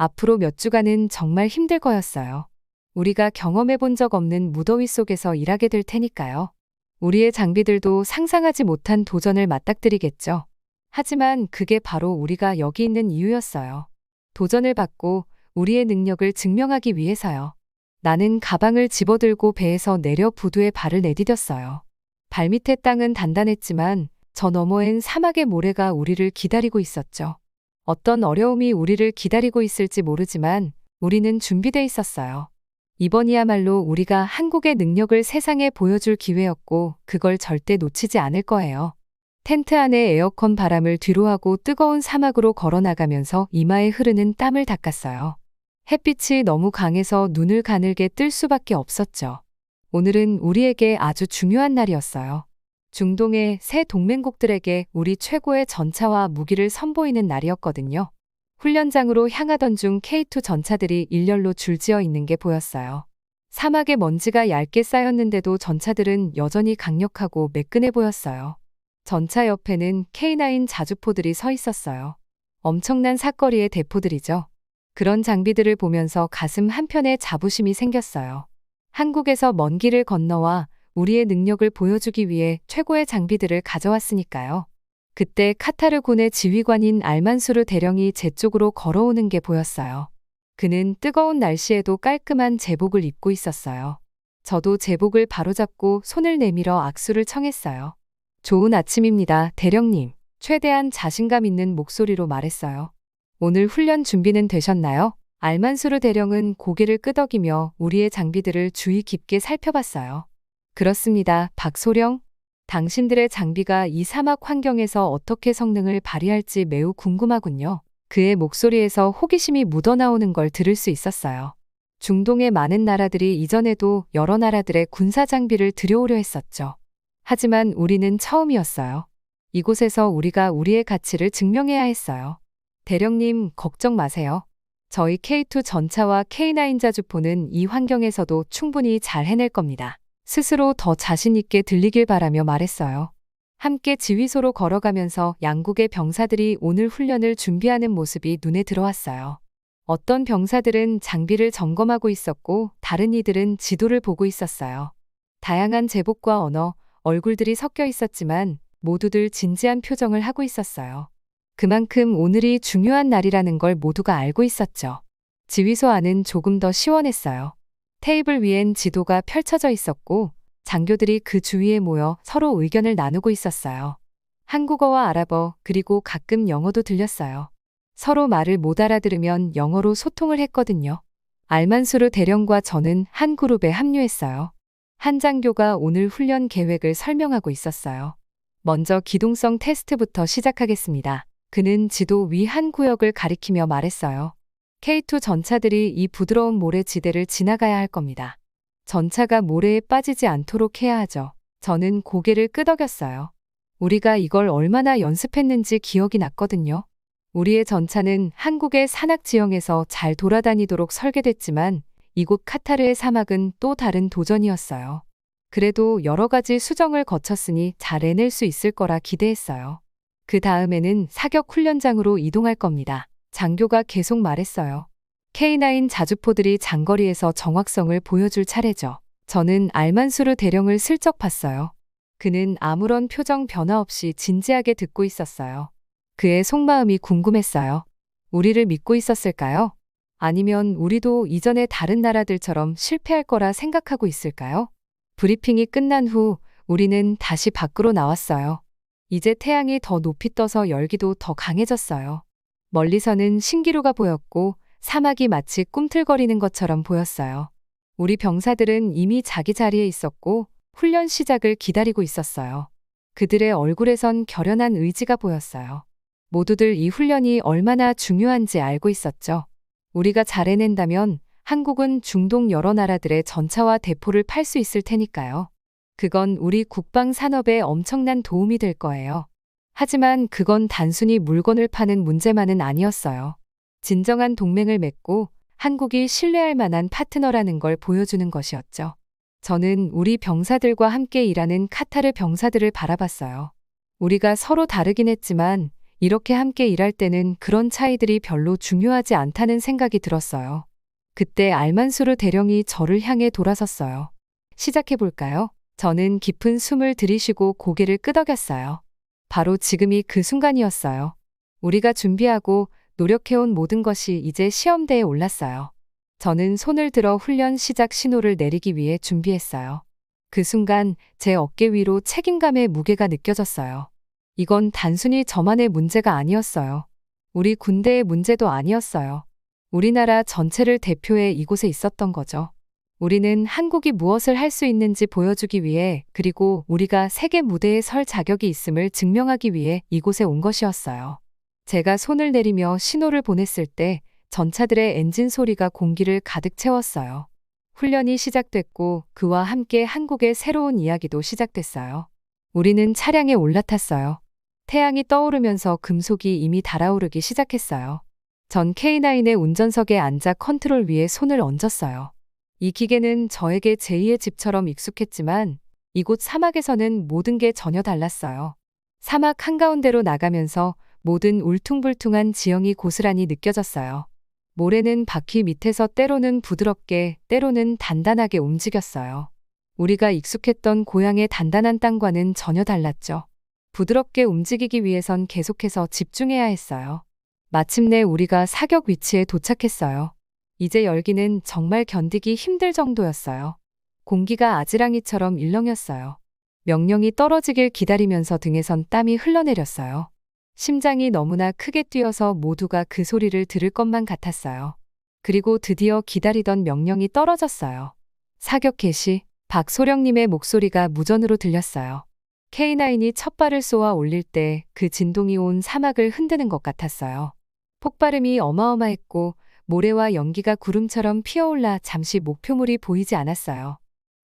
앞으로 몇 주간은 정말 힘들 거였어요. 우리가 경험해 본 적 없는 무더위 속에서 일하게 될 테니까요. 우리의 장비들도 상상하지 못한 도전을 맞닥뜨리겠죠. 하지만 그게 바로 우리가 여기 있는 이유였어요. 도전을 받고 우리의 능력을 증명하기 위해서요. 나는 가방을 집어들고 배에서 내려 부두에 발을 내디뎠어요. 발밑의 땅은 단단했지만 저 너머엔 사막의 모래가 우리를 기다리고 있었죠. 어떤 어려움이 우리를 기다리고 있을지 모르지만 우리는 준비돼 있었어요. 이번이야말로 우리가 한국의 능력을 세상에 보여줄 기회였고 그걸 절대 놓치지 않을 거예요. 텐트 안에 에어컨 바람을 뒤로하고 뜨거운 사막으로 걸어나가면서 이마에 흐르는 땀을 닦았어요. 햇빛이 너무 강해서 눈을 가늘게 뜰 수밖에 없었죠. 오늘은 우리에게 아주 중요한 날이었어요. 중동의 새 동맹국들에게 우리 최고의 전차와 무기를 선보이는 날이었거든요. 훈련장으로 향하던 중 K2 전차들이 일렬로 줄지어 있는 게 보였어요. 사막에 먼지가 얇게 쌓였는데도 전차들은 여전히 강력하고 매끈해 보였어요. 전차 옆에는 K9 자주포들이 서 있었어요. 엄청난 사거리의 대포들이죠. 그런 장비들을 보면서 가슴 한편에 자부심이 생겼어요. 한국에서 먼 길을 건너와 우리의 능력을 보여주기 위해 최고의 장비들을 가져왔으니까요. 그때 카타르 군의 지휘관인 알만수르 대령이 제 쪽으로 걸어오는 게 보였어요. 그는 뜨거운 날씨에도 깔끔한 제복을 입고 있었어요. 저도 제복을 바로잡고 손을 내밀어 악수를 청했어요. 좋은 아침입니다, 대령님. 최대한 자신감 있는 목소리로 말했어요. 오늘 훈련 준비는 되셨나요? 알만수르 대령은 고개를 끄덕이며 우리의 장비들을 주의 깊게 살펴봤어요. 그렇습니다, 박소령. 당신들의 장비가 이 사막 환경에서 어떻게 성능을 발휘할지 매우 궁금하군요. 그의 목소리에서 호기심이 묻어나오는 걸 들을 수 있었어요. 중동의 많은 나라들이 이전에도 여러 나라들의 군사 장비를 들여오려 했었죠. 하지만 우리는 처음이었어요. 이곳에서 우리가 우리의 가치를 증명해야 했어요. 대령님, 걱정 마세요. 저희 K2 전차와 K9 자주포는 이 환경에서도 충분히 잘 해낼 겁니다. 스스로 더 자신 있게 들리길 바라며 말했어요. 함께 지휘소로 걸어가면서 양국의 병사들이 오늘 훈련을 준비하는 모습이 눈에 들어왔어요. 어떤 병사들은 장비를 점검하고 있었고 다른 이들은 지도를 보고 있었어요. 다양한 제복과 언어, 얼굴들이 섞여 있었지만 모두들 진지한 표정을 하고 있었어요. 그만큼 오늘이 중요한 날이라는 걸 모두가 알고 있었죠. 지휘소 안은 조금 더 시원했어요. 테이블 위엔 지도가 펼쳐져 있었고 장교들이 그 주위에 모여 서로 의견을 나누고 있었어요. 한국어와 아랍어 그리고 가끔 영어도 들렸어요. 서로 말을 못 알아들으면 영어로 소통을 했거든요. 알만수르 대령과 저는 한 그룹에 합류했어요. 한 장교가 오늘 훈련 계획을 설명하고 있었어요. 먼저 기동성 테스트부터 시작하겠습니다. 그는 지도 위 한 구역을 가리키며 말했어요. K2 전차들이 이 부드러운 모래 지대를 지나가야 할 겁니다. 전차가 모래에 빠지지 않도록 해야 하죠. 저는 고개를 끄덕였어요. 우리가 이걸 얼마나 연습했는지 기억이 났거든요. 우리의 전차는 한국의 산악 지형에서 잘 돌아다니도록 설계됐지만 이곳 카타르의 사막은 또 다른 도전이었어요. 그래도 여러 가지 수정을 거쳤으니 잘 해낼 수 있을 거라 기대했어요. 그 다음에는 사격 훈련장으로 이동할 겁니다. 장교가 계속 말했어요. K9 자주포들이 장거리에서 정확성을 보여줄 차례죠. 저는 알만수르 대령을 슬쩍 봤어요. 그는 아무런 표정 변화 없이 진지하게 듣고 있었어요. 그의 속마음이 궁금했어요. 우리를 믿고 있었을까요? 아니면 우리도 이전의 다른 나라들처럼 실패할 거라 생각하고 있을까요? 브리핑이 끝난 후 우리는 다시 밖으로 나왔어요. 이제 태양이 더 높이 떠서 열기도 더 강해졌어요. 멀리서는 신기루가 보였고 사막이 마치 꿈틀거리는 것처럼 보였어요. 우리 병사들은 이미 자기 자리에 있었고 훈련 시작을 기다리고 있었어요. 그들의 얼굴에선 결연한 의지가 보였어요. 모두들 이 훈련이 얼마나 중요한지 알고 있었죠. 우리가 잘 해낸다면 한국은 중동 여러 나라들의 전차와 대포를 팔 수 있을 테니까요. 그건 우리 국방 산업에 엄청난 도움이 될 거예요. 하지만 그건 단순히 물건을 파는 문제만은 아니었어요. 진정한 동맹을 맺고 한국이 신뢰할 만한 파트너라는 걸 보여주는 것이었죠. 저는 우리 병사들과 함께 일하는 카타르 병사들을 바라봤어요. 우리가 서로 다르긴 했지만 이렇게 함께 일할 때는 그런 차이들이 별로 중요하지 않다는 생각이 들었어요. 그때 알만수르 대령이 저를 향해 돌아섰어요. 시작해볼까요? 저는 깊은 숨을 들이쉬고 고개를 끄덕였어요. 바로 지금이 그 순간이었어요. 우리가 준비하고 노력해온 모든 것이 이제 시험대에 올랐어요. 저는 손을 들어 훈련 시작 신호를 내리기 위해 준비했어요. 그 순간 제 어깨 위로 책임감의 무게가 느껴졌어요. 이건 단순히 저만의 문제가 아니었어요. 우리 군대의 문제도 아니었어요. 우리나라 전체를 대표해 이곳에 있었던 거죠. 우리는 한국이 무엇을 할 수 있는지 보여주기 위해, 그리고 우리가 세계 무대에 설 자격이 있음을 증명하기 위해 이곳에 온 것이었어요. 제가 손을 내리며 신호를 보냈을 때 전차들의 엔진 소리가 공기를 가득 채웠어요. 훈련이 시작됐고 그와 함께 한국의 새로운 이야기도 시작됐어요. 우리는 차량에 올라탔어요. 태양이 떠오르면서 금속이 이미 달아오르기 시작했어요. 전 K9의 운전석에 앉아 컨트롤 위에 손을 얹었어요. 이 기계는 저에게 제2의 집처럼 익숙했지만 이곳 사막에서는 모든 게 전혀 달랐어요. 사막 한가운데로 나가면서 모든 울퉁불퉁한 지형이 고스란히 느껴졌어요. 모래는 바퀴 밑에서 때로는 부드럽게, 때로는 단단하게 움직였어요. 우리가 익숙했던 고향의 단단한 땅과는 전혀 달랐죠. 부드럽게 움직이기 위해선 계속해서 집중해야 했어요. 마침내 우리가 사격 위치에 도착했어요. 이제 열기는 정말 견디기 힘들 정도였어요. 공기가 아지랑이처럼 일렁였어요. 명령이 떨어지길 기다리면서 등에선 땀이 흘러내렸어요. 심장이 너무나 크게 뛰어서 모두가 그 소리를 들을 것만 같았어요. 그리고 드디어 기다리던 명령이 떨어졌어요. 사격 개시. 박소령님의 목소리가 무전으로 들렸어요. K9이 첫 발을 쏘아 올릴 때 그 진동이 온 사막을 흔드는 것 같았어요. 폭발음이 어마어마했고 모래와 연기가 구름처럼 피어올라 잠시 목표물이 보이지 않았어요.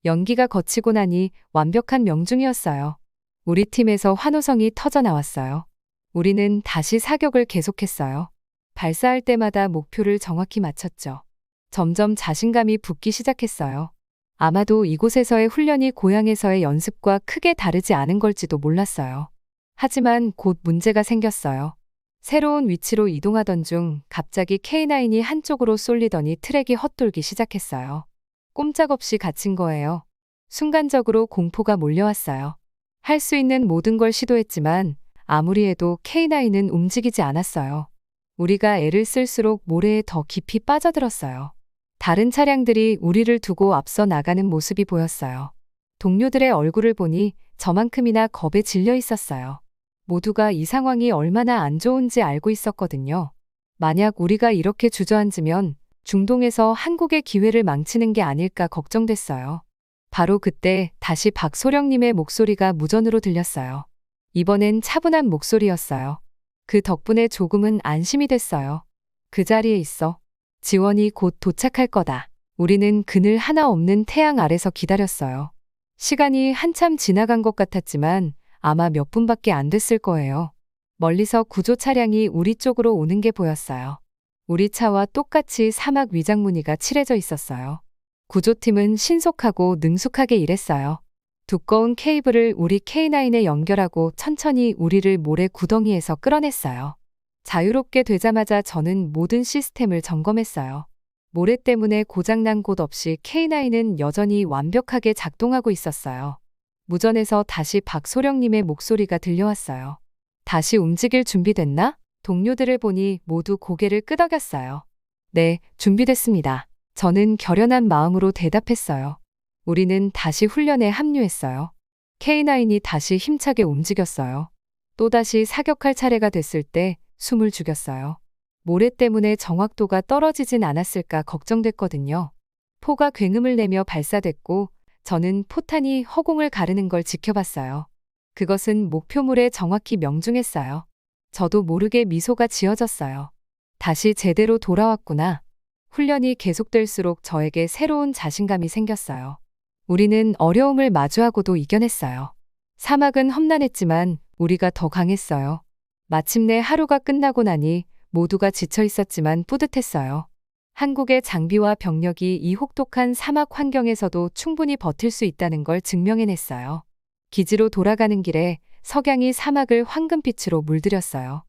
연기가 거치고 나니 완벽한 명중이었어요. 우리 팀에서 환호성이 터져 나왔어요. 우리는 다시 사격을 계속했어요. 발사할 때마다 목표를 정확히 맞췄죠. 점점 자신감이 붙기 시작했어요. 아마도 이곳에서의 훈련이 고향에서의 연습과 크게 다르지 않은 걸지도 몰랐어요. 하지만 곧 문제가 생겼어요. 새로운 위치로 이동하던 중 갑자기 K9이 한쪽으로 쏠리더니 트랙이 헛돌기 시작했어요. 꼼짝없이 갇힌 거예요. 순간적으로 공포가 몰려왔어요. 할 수 있는 모든 걸 시도했지만 아무리 해도 K9은 움직이지 않았어요. 우리가 애를 쓸수록 모래에 더 깊이 빠져들었어요. 다른 차량들이 우리를 두고 앞서 나가는 모습이 보였어요. 동료들의 얼굴을 보니 저만큼이나 겁에 질려 있었어요. 모두가 이 상황이 얼마나 안 좋은지 알고 있었거든요. 만약 우리가 이렇게 주저앉으면 중동에서 한국의 기회를 망치는 게 아닐까 걱정됐어요. 바로 그때 다시 박소령님의 목소리가 무전으로 들렸어요. 이번엔 차분한 목소리였어요. 그 덕분에 조금은 안심이 됐어요. 그 자리에 있어. 지원이 곧 도착할 거다. 우리는 그늘 하나 없는 태양 아래서 기다렸어요. 시간이 한참 지나간 것 같았지만 아마 몇 분밖에 안 됐을 거예요. 멀리서 구조 차량이 우리 쪽으로 오는 게 보였어요. 우리 차와 똑같이 사막 위장 무늬가 칠해져 있었어요. 구조팀은 신속하고 능숙하게 일했어요. 두꺼운 케이블을 우리 K9에 연결하고 천천히 우리를 모래 구덩이에서 끌어냈어요. 자유롭게 되자마자 저는 모든 시스템을 점검했어요. 모래 때문에 고장난 곳 없이 K9은 여전히 완벽하게 작동하고 있었어요. 무전에서 다시 박소령님의 목소리가 들려왔어요. 다시 움직일 준비됐나? 동료들을 보니 모두 고개를 끄덕였어요. 네, 준비됐습니다. 저는 결연한 마음으로 대답했어요. 우리는 다시 훈련에 합류했어요. K9이 다시 힘차게 움직였어요. 또다시 사격할 차례가 됐을 때 숨을 죽였어요. 모래 때문에 정확도가 떨어지진 않았을까 걱정됐거든요. 포가 굉음을 내며 발사됐고 저는 포탄이 허공을 가르는 걸 지켜봤어요. 그것은 목표물에 정확히 명중했어요. 저도 모르게 미소가 지어졌어요. 다시 제대로 돌아왔구나. 훈련이 계속될수록 저에게 새로운 자신감이 생겼어요. 우리는 어려움을 마주하고도 이겨냈어요. 사막은 험난했지만 우리가 더 강했어요. 마침내 하루가 끝나고 나니 모두가 지쳐 있었지만 뿌듯했어요. 한국의 장비와 병력이 이 혹독한 사막 환경에서도 충분히 버틸 수 있다는 걸 증명해냈어요. 기지로 돌아가는 길에 석양이 사막을 황금빛으로 물들였어요.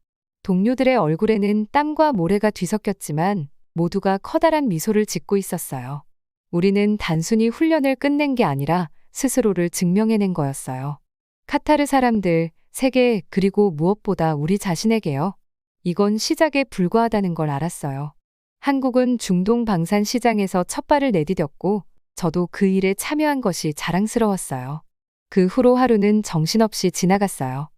동료들의 얼굴에는 땀과 모래가 뒤섞였지만 모두가 커다란 미소를 짓고 있었어요. 우리는 단순히 훈련을 끝낸 게 아니라 스스로를 증명해낸 거였어요. 카타르 사람들, 세계, 그리고 무엇보다 우리 자신에게요. 이건 시작에 불과하다는 걸 알았어요. 한국은 중동 방산 시장에서 첫 발을 내디뎠고 저도 그 일에 참여한 것이 자랑스러웠어요. 그 후로 하루는 정신없이 지나갔어요.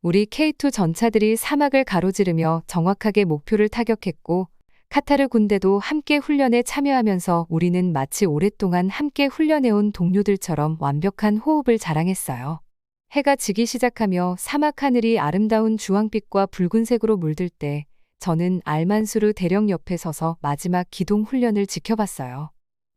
우리 K2 전차들이 사막을 가로지르며 정확하게 목표를 타격했고 카타르 군대도 함께 훈련에 참여하면서 우리는 마치 오랫동안 함께 훈련해온 동료들처럼 완벽한 호흡을 자랑했어요. 해가 지기 시작하며 사막 하늘이 아름다운 주황빛과 붉은색으로 물들 때 저는 알만수르 대령 옆에 서서 마지막 기동 훈련을 지켜봤어요.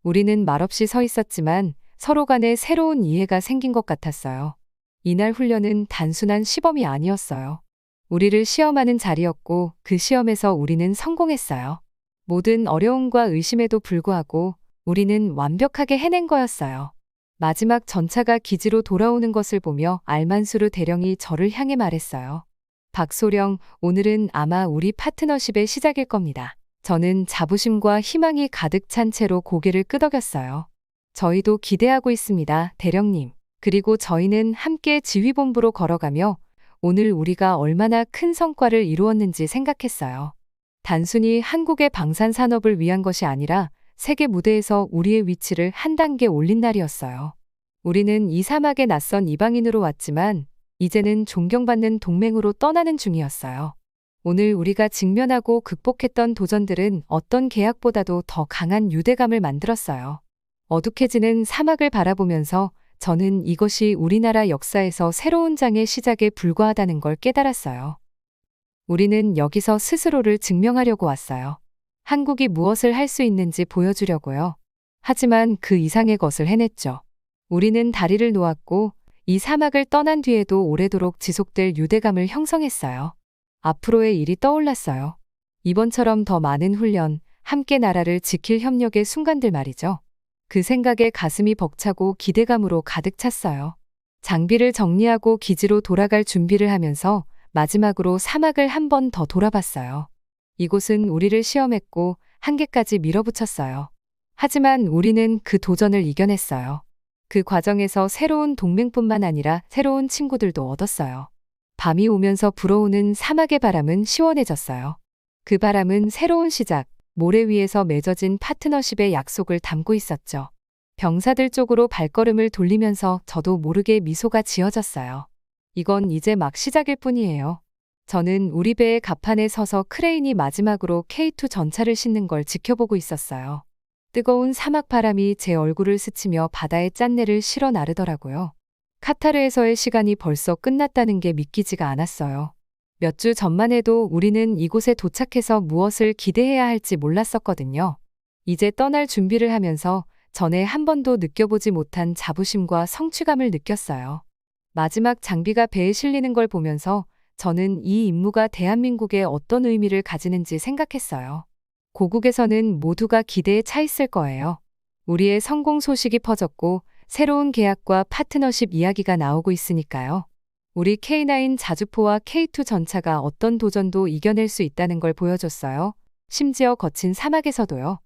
우리는 말없이 서 있었지만 서로 간에 새로운 이해가 생긴 것 같았어요. 이날 훈련은 단순한 시범이 아니었어요. 우리를 시험하는 자리였고 그 시험에서 우리는 성공했어요. 모든 어려움과 의심에도 불구하고 우리는 완벽하게 해낸 거였어요. 마지막 전차가 기지로 돌아오는 것을 보며 알만수르 대령이 저를 향해 말했어요. 박소령, 오늘은 아마 우리 파트너십의 시작일 겁니다. 저는 자부심과 희망이 가득 찬 채로 고개를 끄덕였어요. 저희도 기대하고 있습니다, 대령님. 그리고 저희는 함께 지휘본부로 걸어가며 오늘 우리가 얼마나 큰 성과를 이루었는지 생각했어요. 단순히 한국의 방산 산업을 위한 것이 아니라 세계 무대에서 우리의 위치를 한 단계 올린 날이었어요. 우리는 이 사막에 낯선 이방인으로 왔지만 이제는 존경받는 동맹으로 떠나는 중이었어요. 오늘 우리가 직면하고 극복했던 도전들은 어떤 계약보다도 더 강한 유대감을 만들었어요. 어둑해지는 사막을 바라보면서 저는 이것이 우리나라 역사에서 새로운 장의 시작에 불과하다는 걸 깨달았어요. 우리는 여기서 스스로를 증명하려고 왔어요. 한국이 무엇을 할 수 있는지 보여주려고요. 하지만 그 이상의 것을 해냈죠. 우리는 다리를 놓았고 이 사막을 떠난 뒤에도 오래도록 지속될 유대감을 형성했어요. 앞으로의 일이 떠올랐어요. 이번처럼 더 많은 훈련, 함께 나라를 지킬 협력의 순간들 말이죠. 그 생각에 가슴이 벅차고 기대감으로 가득 찼어요. 장비를 정리하고 기지로 돌아갈 준비를 하면서 마지막으로 사막을 한 번 더 돌아봤어요. 이곳은 우리를 시험했고 한계까지 밀어붙였어요. 하지만 우리는 그 도전을 이겨냈어요. 그 과정에서 새로운 동맹뿐만 아니라 새로운 친구들도 얻었어요. 밤이 오면서 불어오는 사막의 바람은 시원해졌어요. 그 바람은 새로운 시작, 모래 위에서 맺어진 파트너십의 약속을 담고 있었죠. 병사들 쪽으로 발걸음을 돌리면서 저도 모르게 미소가 지어졌어요. 이건 이제 막 시작일 뿐이에요. 저는 우리 배의 갑판에 서서 크레인이 마지막으로 K2 전차를 싣는 걸 지켜보고 있었어요. 뜨거운 사막 바람이 제 얼굴을 스치며 바다의 짠내를 실어 나르더라고요. 카타르에서의 시간이 벌써 끝났다는 게 믿기지가 않았어요. 몇 주 전만 해도 우리는 이곳에 도착해서 무엇을 기대해야 할지 몰랐었거든요. 이제 떠날 준비를 하면서 전에 한 번도 느껴보지 못한 자부심과 성취감을 느꼈어요. 마지막 장비가 배에 실리는 걸 보면서 저는 이 임무가 대한민국에 어떤 의미를 가지는지 생각했어요. 고국에서는 모두가 기대에 차 있을 거예요. 우리의 성공 소식이 퍼졌고 새로운 계약과 파트너십 이야기가 나오고 있으니까요. 우리 K9 자주포와 K2 전차가 어떤 도전도 이겨낼 수 있다는 걸 보여줬어요. 심지어 거친 사막에서도요.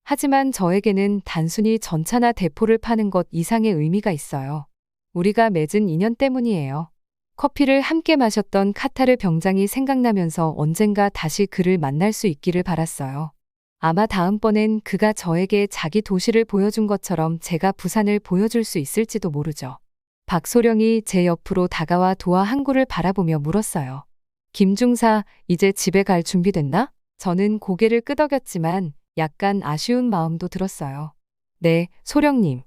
하지만 저에게는 단순히 전차나 대포를 파는 것 이상의 의미가 있어요. 우리가 맺은 인연 때문이에요. 커피를 함께 마셨던 카타르 병장이 생각나면서 언젠가 다시 그를 만날 수 있기를 바랐어요. 아마 다음번엔 그가 저에게 자기 도시를 보여준 것처럼 제가 부산을 보여줄 수 있을지도 모르죠. 박소령이 제 옆으로 다가와 도화 항구를 바라보며 물었어요. 김중사, 이제 집에 갈 준비됐나? 저는 고개를 끄덕였지만 약간 아쉬운 마음도 들었어요. 네, 소령님.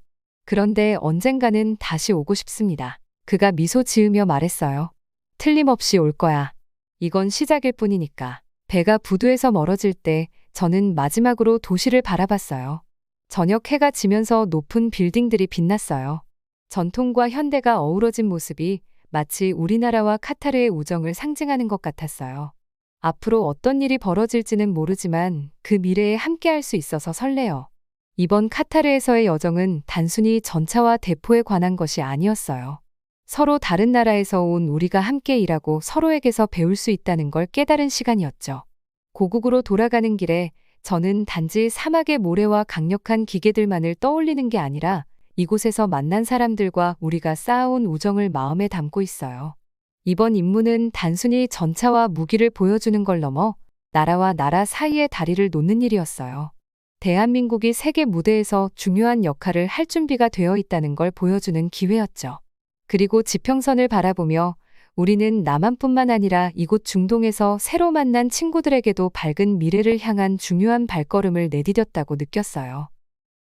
그런데 언젠가는 다시 오고 싶습니다. 그가 미소 지으며 말했어요. 틀림없이 올 거야. 이건 시작일 뿐이니까. 배가 부두에서 멀어질 때 저는 마지막으로 도시를 바라봤어요. 저녁 해가 지면서 높은 빌딩들이 빛났어요. 전통과 현대가 어우러진 모습이 마치 우리나라와 카타르의 우정을 상징하는 것 같았어요. 앞으로 어떤 일이 벌어질지는 모르지만 그 미래에 함께할 수 있어서 설레요. 이번 카타르에서의 여정은 단순히 전차와 대포에 관한 것이 아니었어요. 서로 다른 나라에서 온 우리가 함께 일하고 서로에게서 배울 수 있다는 걸 깨달은 시간이었죠. 고국으로 돌아가는 길에 저는 단지 사막의 모래와 강력한 기계들만을 떠올리는 게 아니라 이곳에서 만난 사람들과 우리가 쌓아온 우정을 마음에 담고 있어요. 이번 임무는 단순히 전차와 무기를 보여주는 걸 넘어 나라와 나라 사이의 다리를 놓는 일이었어요. 대한민국이 세계 무대에서 중요한 역할을 할 준비가 되어 있다는 걸 보여주는 기회였죠. 그리고 지평선을 바라보며 우리는 남한뿐만 아니라 이곳 중동에서 새로 만난 친구들에게도 밝은 미래를 향한 중요한 발걸음을 내디뎠다고 느꼈어요.